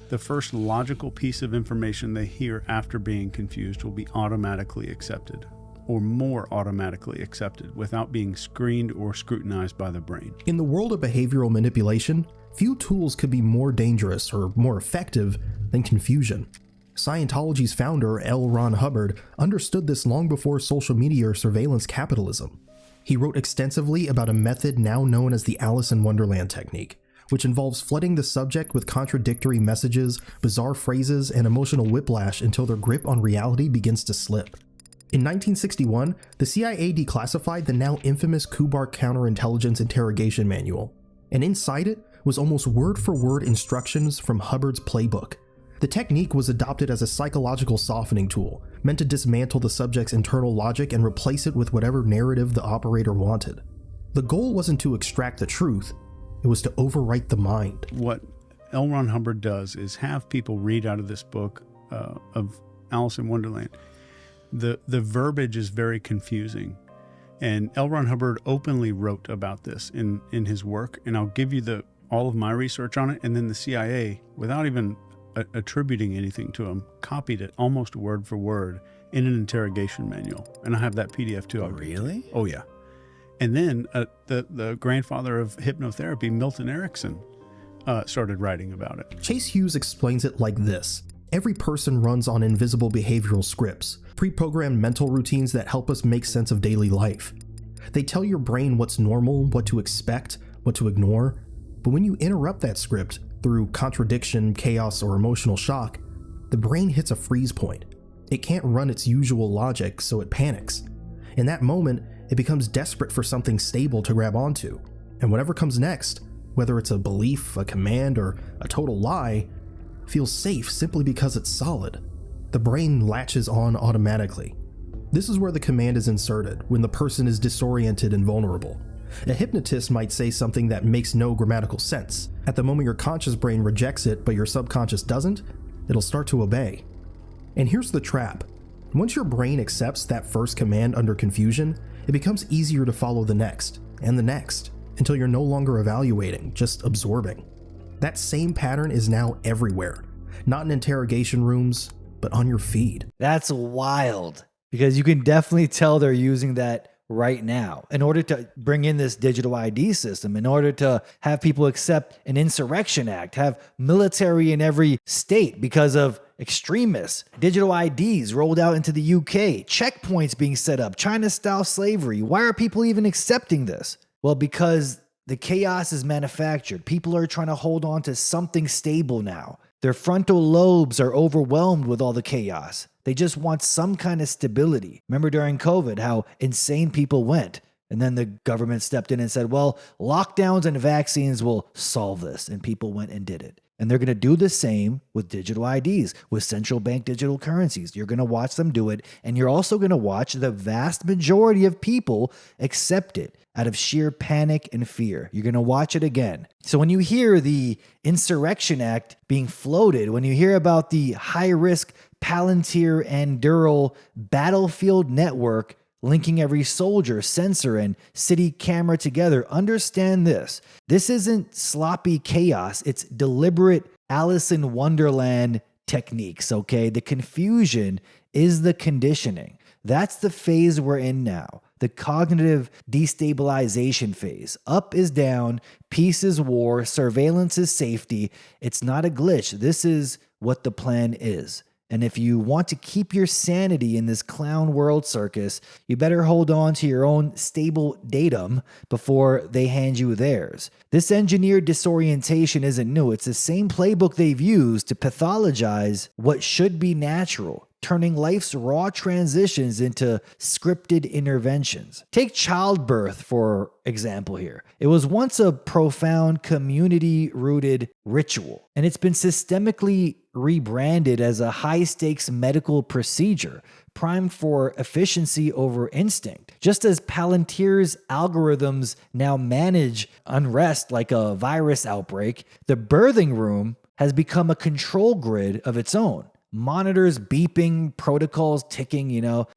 the first logical piece of information they hear after being confused will be automatically accepted, or more automatically accepted, without being screened or scrutinized by the brain. In the world of behavioral manipulation, few tools could be more dangerous or more effective than confusion. Scientology's founder, L. Ron Hubbard, understood this long before social media or surveillance capitalism. He wrote extensively about a method now known as the Alice in Wonderland technique, which involves flooding the subject with contradictory messages, bizarre phrases, and emotional whiplash until their grip on reality begins to slip. In 1961, the CIA declassified the now infamous Kubark Counterintelligence Interrogation Manual, and inside it was almost word-for-word instructions from Hubbard's playbook. The technique was adopted as a psychological softening tool, meant to dismantle the subject's internal logic and replace it with whatever narrative the operator wanted. The goal wasn't to extract the truth, it was to overwrite the mind. What L. Ron Hubbard does is have people read out of this book of Alice in Wonderland. The verbiage is very confusing. And L. Ron Hubbard openly wrote about this in his work, and I'll give you all of my research on it, and then the CIA, without even attributing anything to him, copied it almost word for word in an interrogation manual. And I have that PDF too. Oh, really? Oh, yeah. And then the grandfather of hypnotherapy, Milton Erickson, started writing about it. Chase Hughes explains it like this. Every person runs on invisible behavioral scripts, pre-programmed mental routines that help us make sense of daily life. They tell your brain what's normal, what to expect, what to ignore. But when you interrupt that script through contradiction, chaos, or emotional shock, the brain hits a freeze point. It can't run its usual logic, so it panics. In that moment, it becomes desperate for something stable to grab onto. And whatever comes next, whether it's a belief, a command, or a total lie, feels safe simply because it's solid. The brain latches on automatically. This is where the command is inserted when the person is disoriented and vulnerable. A hypnotist might say something that makes no grammatical sense. At the moment your conscious brain rejects it but your subconscious doesn't, it'll start to obey. And here's the trap. Once your brain accepts that first command under confusion, it becomes easier to follow the next, and the next, until you're no longer evaluating, just absorbing. That same pattern is now everywhere, not in interrogation rooms, but on your feed. That's wild, because you can definitely tell they're using that right now in order to bring in this digital ID system, in order to have people accept an Insurrection Act, have military in every state because of extremists, digital IDs rolled out into the UK, checkpoints being set up, China-style slavery. Why are people even accepting this? Well, because the chaos is manufactured. People are trying to hold on to something stable now. Their frontal lobes are overwhelmed with all the chaos. They just want some kind of stability. Remember during COVID, how insane people went. And then the government stepped in and said, well, lockdowns and vaccines will solve this. And people went and did it. And they're going to do the same with digital IDs, with central bank digital currencies. You're going to watch them do it. And you're also going to watch the vast majority of people accept it out of sheer panic and fear. You're going to watch it again. So when you hear the Insurrection Act being floated, when you hear about the high-risk Palantir and Anduril battlefield network linking every soldier, sensor, and city camera together, understand this. This isn't sloppy chaos. It's deliberate Alice in Wonderland techniques, okay? The confusion is the conditioning. That's the phase we're in now. The cognitive destabilization phase. Up is down, peace is war, surveillance is safety. It's not a glitch. This is what the plan is. And if you want to keep your sanity in this clown world circus, you better hold on to your own stable datum before they hand you theirs. This engineered disorientation isn't new. It's the same playbook they've used to pathologize what should be natural, turning life's raw transitions into scripted interventions. Take childbirth, for example here. It was once a profound community-rooted ritual, and it's been systemically rebranded as a high-stakes medical procedure, primed for efficiency over instinct. Just as Palantir's algorithms now manage unrest like a virus outbreak, the birthing room has become a control grid of its own. Monitors beeping, protocols ticking,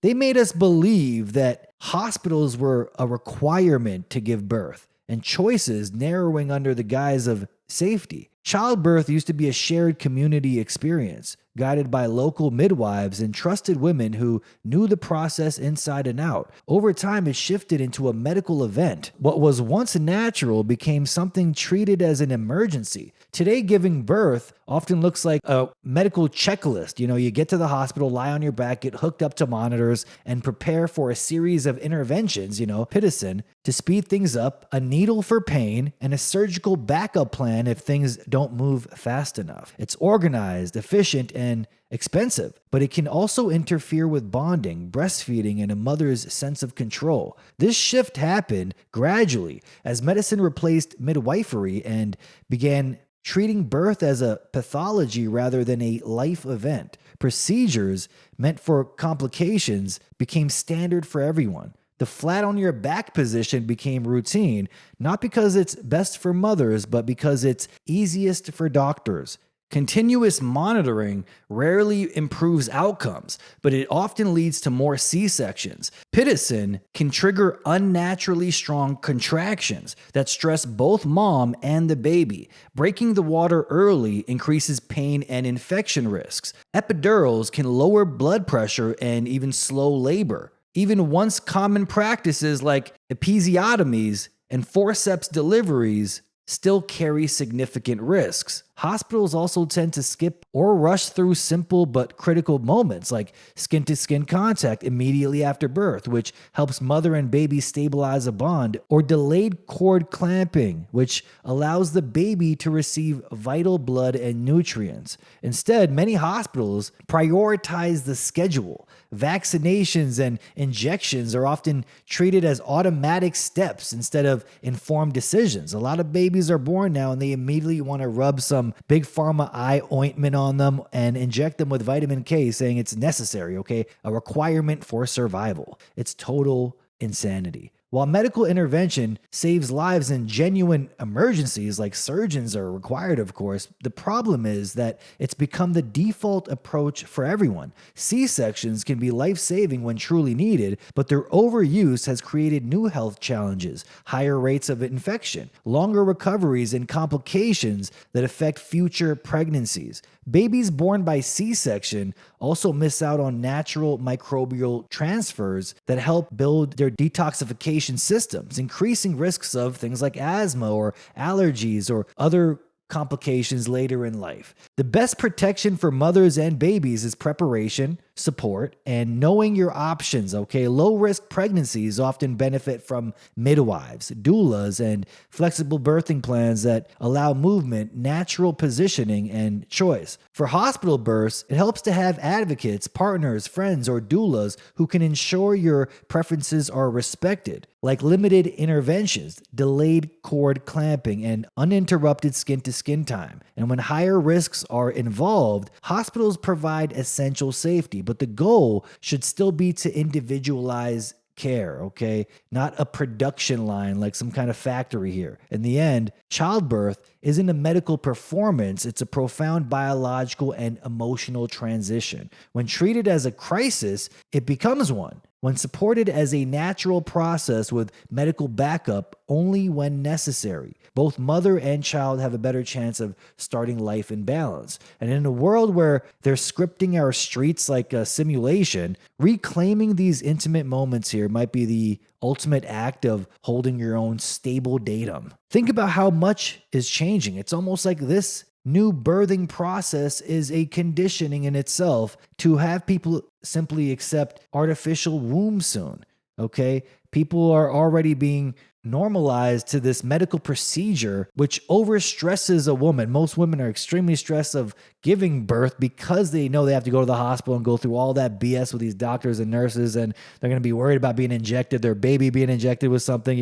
they made us believe that hospitals were a requirement to give birth, and choices narrowing under the guise of safety. Childbirth used to be a shared community experience, guided by local midwives and trusted women who knew the process inside and out. Over time, it shifted into a medical event. What was once natural became something treated as an emergency. Today, giving birth often looks like a medical checklist. You get to the hospital, lie on your back, get hooked up to monitors, and prepare for a series of interventions, pitocin, to speed things up, a needle for pain, and a surgical backup plan if things don't move fast enough. It's organized, efficient, and expensive, but it can also interfere with bonding, breastfeeding, and a mother's sense of control. This shift happened gradually as medicine replaced midwifery and began treating birth as a pathology rather than a life event. Procedures meant for complications became standard for everyone. The flat on your back position became routine, not because it's best for mothers, but because it's easiest for doctors. Continuous monitoring rarely improves outcomes, but it often leads to more C-sections. Pitocin can trigger unnaturally strong contractions that stress both mom and the baby. Breaking the water early increases pain and infection risks. Epidurals can lower blood pressure and even slow labor. Even once common practices like episiotomies and forceps deliveries still carry significant risks. Hospitals also tend to skip or rush through simple but critical moments like skin-to-skin contact immediately after birth, which helps mother and baby stabilize a bond, or delayed cord clamping, which allows the baby to receive vital blood and nutrients. Instead, many hospitals prioritize the schedule. Vaccinations and injections are often treated as automatic steps instead of informed decisions. A lot of babies are born now and they immediately want to rub some Big Pharma eye ointment on them and inject them with vitamin K, saying it's necessary, okay? A requirement for survival. It's total insanity. While medical intervention saves lives in genuine emergencies, like surgeons are required, of course, the problem is that it's become the default approach for everyone. C-sections can be life-saving when truly needed, but their overuse has created new health challenges, higher rates of infection, longer recoveries, and complications that affect future pregnancies. Babies born by C-section also miss out on natural microbial transfers that help build their detoxification systems, increasing risks of things like asthma or allergies or other complications later in life. The best protection for mothers and babies is preparation, support, and knowing your options, okay? Low-risk pregnancies often benefit from midwives, doulas, and flexible birthing plans that allow movement, natural positioning, and choice. For hospital births, it helps to have advocates, partners, friends, or doulas who can ensure your preferences are respected, like limited interventions, delayed cord clamping, and uninterrupted skin-to-skin time. And when higher risks are involved, hospitals provide essential safety, but the goal should still be to individualize care, okay? Not a production line like some kind of factory here. In the end, childbirth isn't a medical performance, it's a profound biological and emotional transition. When treated as a crisis, it becomes one. When supported as a natural process with medical backup only when necessary, both mother and child have a better chance of starting life in balance. And in a world where they're scripting our streets like a simulation, reclaiming these intimate moments here might be the ultimate act of holding your own stable datum. Think about how much is changing. It's almost like this new birthing process is a conditioning in itself to have people simply accept artificial womb soon, okay? People are already being normalized to this medical procedure, which overstresses a woman. Most women are extremely stressed of giving birth because they know they have to go to the hospital and go through all that BS with these doctors and nurses, and they're going to be worried about being injected, their baby being injected with something,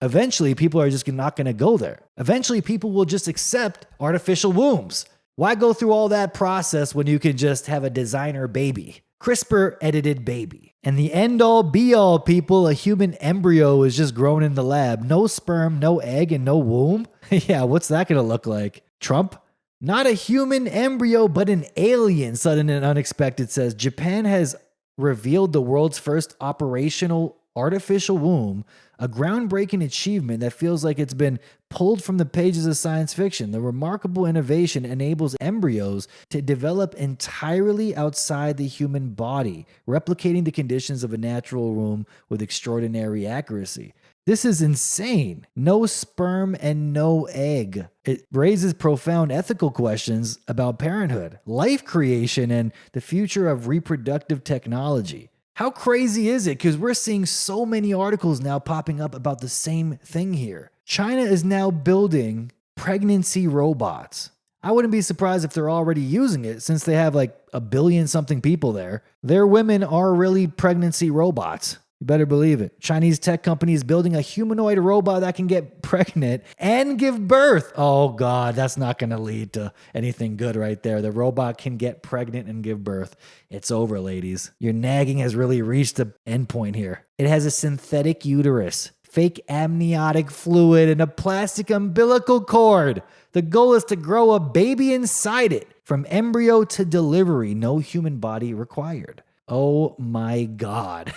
Eventually, people are just not going to go there. Eventually, people will just accept artificial wombs. Why go through all that process when you can just have a designer baby? CRISPR edited baby. And the end all be all, people, a human embryo is just grown in the lab. No sperm, no egg, and no womb? Yeah, what's that going to look like? Trump? Not a human embryo, but an alien, sudden and unexpected says. Japan has revealed the world's first operational artificial womb, a groundbreaking achievement that feels like it's been pulled from the pages of science fiction. The remarkable innovation enables embryos to develop entirely outside the human body, replicating the conditions of a natural womb with extraordinary accuracy. This is insane. No sperm and no egg. It raises profound ethical questions about parenthood, life creation, and the future of reproductive technology. How crazy is it? Because we're seeing so many articles now popping up about the same thing here. China is now building pregnancy robots. I wouldn't be surprised if they're already using it since they have like 1 billion something people there. Their women are really pregnancy robots. You better believe it. Chinese tech company is building a humanoid robot that can get pregnant and give birth. Oh God, that's not going to lead to anything good right there. The robot can get pregnant and give birth. It's over, ladies. Your nagging has really reached the end point here. It has a synthetic uterus, fake amniotic fluid, and a plastic umbilical cord. The goal is to grow a baby inside it. From embryo to delivery, no human body required. Oh my God.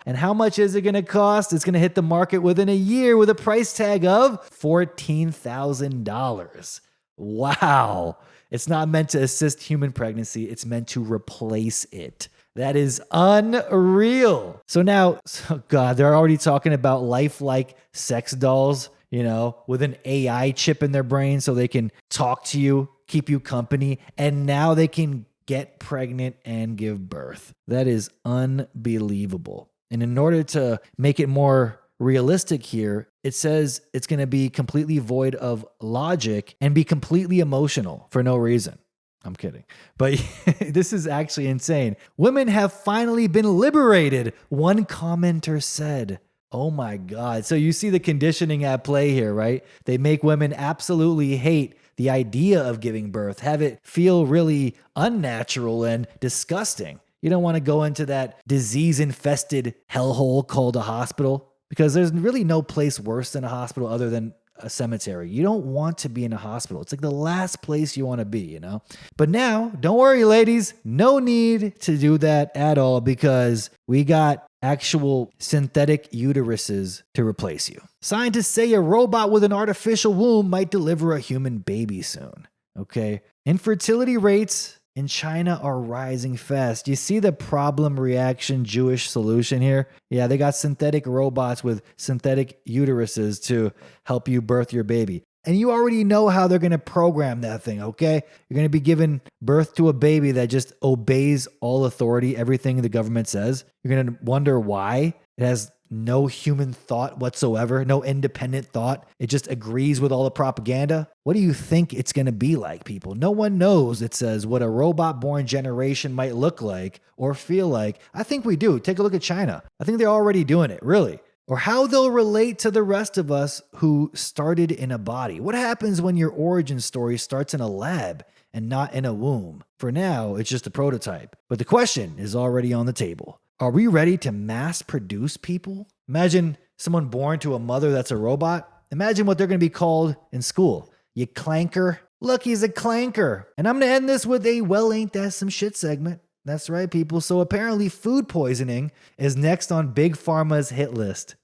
And how much is it going to cost? It's going to hit the market within a year with a price tag of $14,000. Wow. It's not meant to assist human pregnancy. It's meant to replace it. That is unreal. So now, oh God, they're already talking about lifelike sex dolls, with an AI chip in their brain so they can talk to you, keep you company, and now they can get pregnant and give birth. That is unbelievable. And in order to make it more realistic here, it says it's going to be completely void of logic and be completely emotional for no reason. I'm kidding. But this is actually insane. Women have finally been liberated, one commenter said. Oh my God. So you see the conditioning at play here, right? They make women absolutely hate the idea of giving birth, have it feel really unnatural and disgusting. You don't want to go into that disease-infested hellhole called a hospital because there's really no place worse than a hospital other than a cemetery. You don't want to be in a hospital. It's like the last place you want to be, But now, don't worry, ladies. No need to do that at all because we got actual synthetic uteruses to replace you. Scientists say a robot with an artificial womb might deliver a human baby soon. Okay. Infertility rates in China are rising fast. You see the problem reaction Jewish solution here? Yeah, they got synthetic robots with synthetic uteruses to help you birth your baby. And you already know how they're going to program that thing, okay? You're going to be giving birth to a baby that just obeys all authority, everything the government says. You're going to wonder why. It has no human thought whatsoever, no independent thought. It just agrees with all the propaganda. What do you think it's going to be like, people? No one knows, it says, what a robot-born generation might look like or feel like. I think we do. Take a look at China. I think they're already doing it, really. Or how they'll relate to the rest of us who started in a body. What happens when your origin story starts in a lab and not in a womb? For now, it's just a prototype. But the question is already on the table. Are we ready to mass produce people? Imagine someone born to a mother that's a robot. Imagine what they're going to be called in school. You clanker. Look, he's a clanker. And I'm going to end this with a well, ain't that some shit segment. That's right, people. So apparently food poisoning is next on Big Pharma's hit list.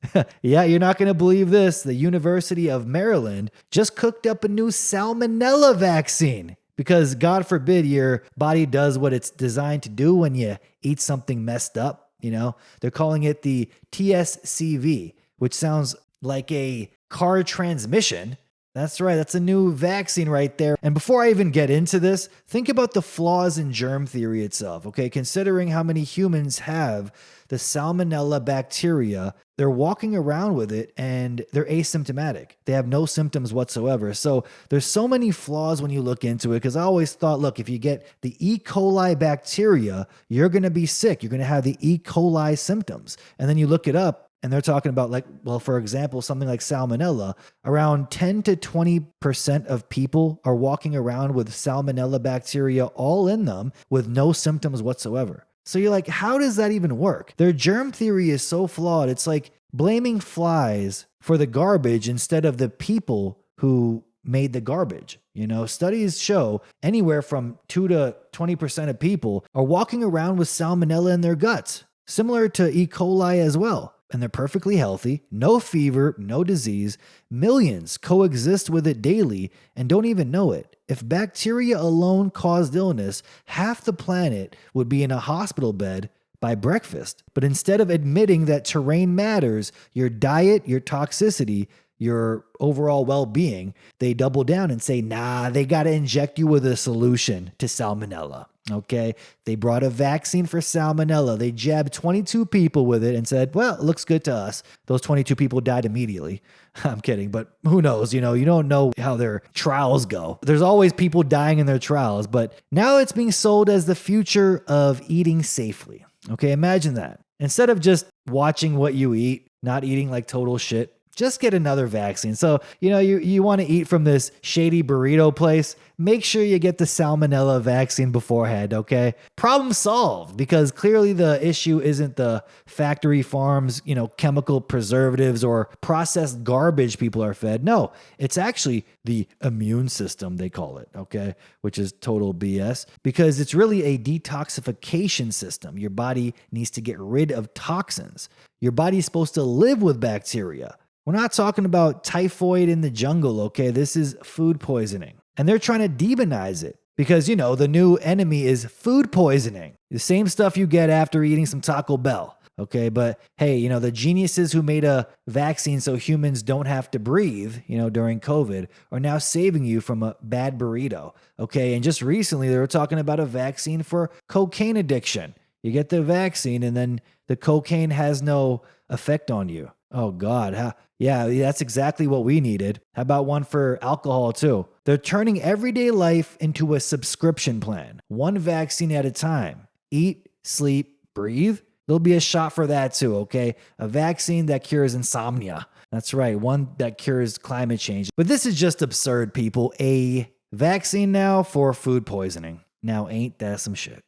Yeah, you're not going to believe this. The University of Maryland just cooked up a new salmonella vaccine because God forbid your body does what it's designed to do when you eat something messed up. They're calling it the TSCV, which sounds like a car transmission. That's right. That's a new vaccine right there. And before I even get into this, think about the flaws in germ theory itself, okay? Considering how many humans have the salmonella bacteria, they're walking around with it and they're asymptomatic. They have no symptoms whatsoever. So there's so many flaws when you look into it because I always thought, look, if you get the E. coli bacteria, you're going to be sick. You're going to have the E. coli symptoms. And then you look it up. And they're talking about like, well, for example, something like salmonella, around 10 to 20% of people are walking around with salmonella bacteria all in them with no symptoms whatsoever. So you're like, how does that even work? Their germ theory is so flawed. It's like blaming flies for the garbage instead of the people who made the garbage. You know, studies show anywhere from 2 to 20% of people are walking around with salmonella in their guts, similar to E. coli as well. And they're perfectly healthy, no fever, no disease. Millions coexist with it daily and don't even know it. If bacteria alone caused illness, half the planet would be in a hospital bed by breakfast. But instead of admitting that terrain matters, your diet, your toxicity, your overall well-being, they double down and say, nah, they got to inject you with a solution to salmonella. Okay. They brought a vaccine for salmonella. They jabbed 22 people with it and said, well, it looks good to us. Those 22 people died immediately. I'm kidding, but who knows? You know, you don't know how their trials go. There's always people dying in their trials, but now it's being sold as the future of eating safely. Okay. Imagine that. Instead of just watching what you eat, not eating like total shit, just get another vaccine. So, you know, you want to eat from this shady burrito place, make sure you get the salmonella vaccine beforehand, okay? Problem solved, because clearly the issue isn't the factory farms, you know, chemical preservatives or processed garbage people are fed. No, it's actually the immune system, they call it, okay? Which is total BS, because it's really a detoxification system. Your body needs to get rid of toxins. Your body's supposed to live with bacteria. We're not talking about typhoid in the jungle, okay? This is food poisoning. And they're trying to demonize it because, you know, the new enemy is food poisoning. The same stuff you get after eating some Taco Bell, okay? But hey, you know, the geniuses who made a vaccine so humans don't have to breathe, you know, during COVID are now saving you from a bad burrito, okay? And just recently they were talking about a vaccine for cocaine addiction. You get the vaccine and then the cocaine has no effect on you. Oh God, yeah, that's exactly what we needed. How about one for alcohol too? They're turning everyday life into a subscription plan, one vaccine at a time. Eat, sleep, breathe. There'll be a shot for that too, okay? A vaccine that cures insomnia. That's right, one that cures climate change. But this is just absurd, people. A vaccine now for food poisoning. Now ain't that some shit?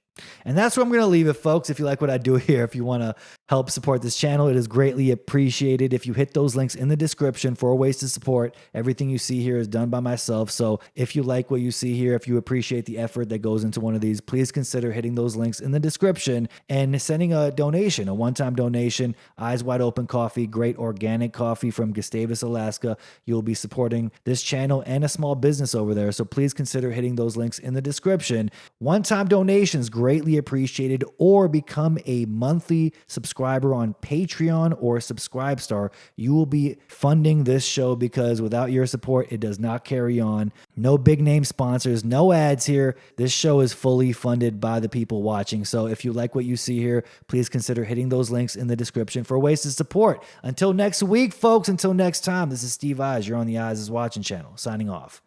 And that's where I'm going to leave it, folks. If you like what I do here, if you want to help support this channel, it is greatly appreciated if you hit those links in the description for ways to support. Everything you see here is done by myself. So if you like what you see here, if you appreciate the effort that goes into one of these, please consider hitting those links in the description and sending a donation, a one-time donation. Eyes Wide Open Coffee, great organic coffee from Gustavus, Alaska. You'll be supporting this channel and a small business over there. So please consider hitting those links in the description. One-time donations, greatly appreciated, or become a monthly subscriber on Patreon or Subscribestar. You will be funding this show because without your support, it does not carry on. No big name sponsors, no ads here. This show is fully funded by the people watching. So if you like what you see here, please consider hitting those links in the description for ways to support. Until next week, folks, until next time, this is Steve Eyes. You're on the Eyes is Watching channel, signing off.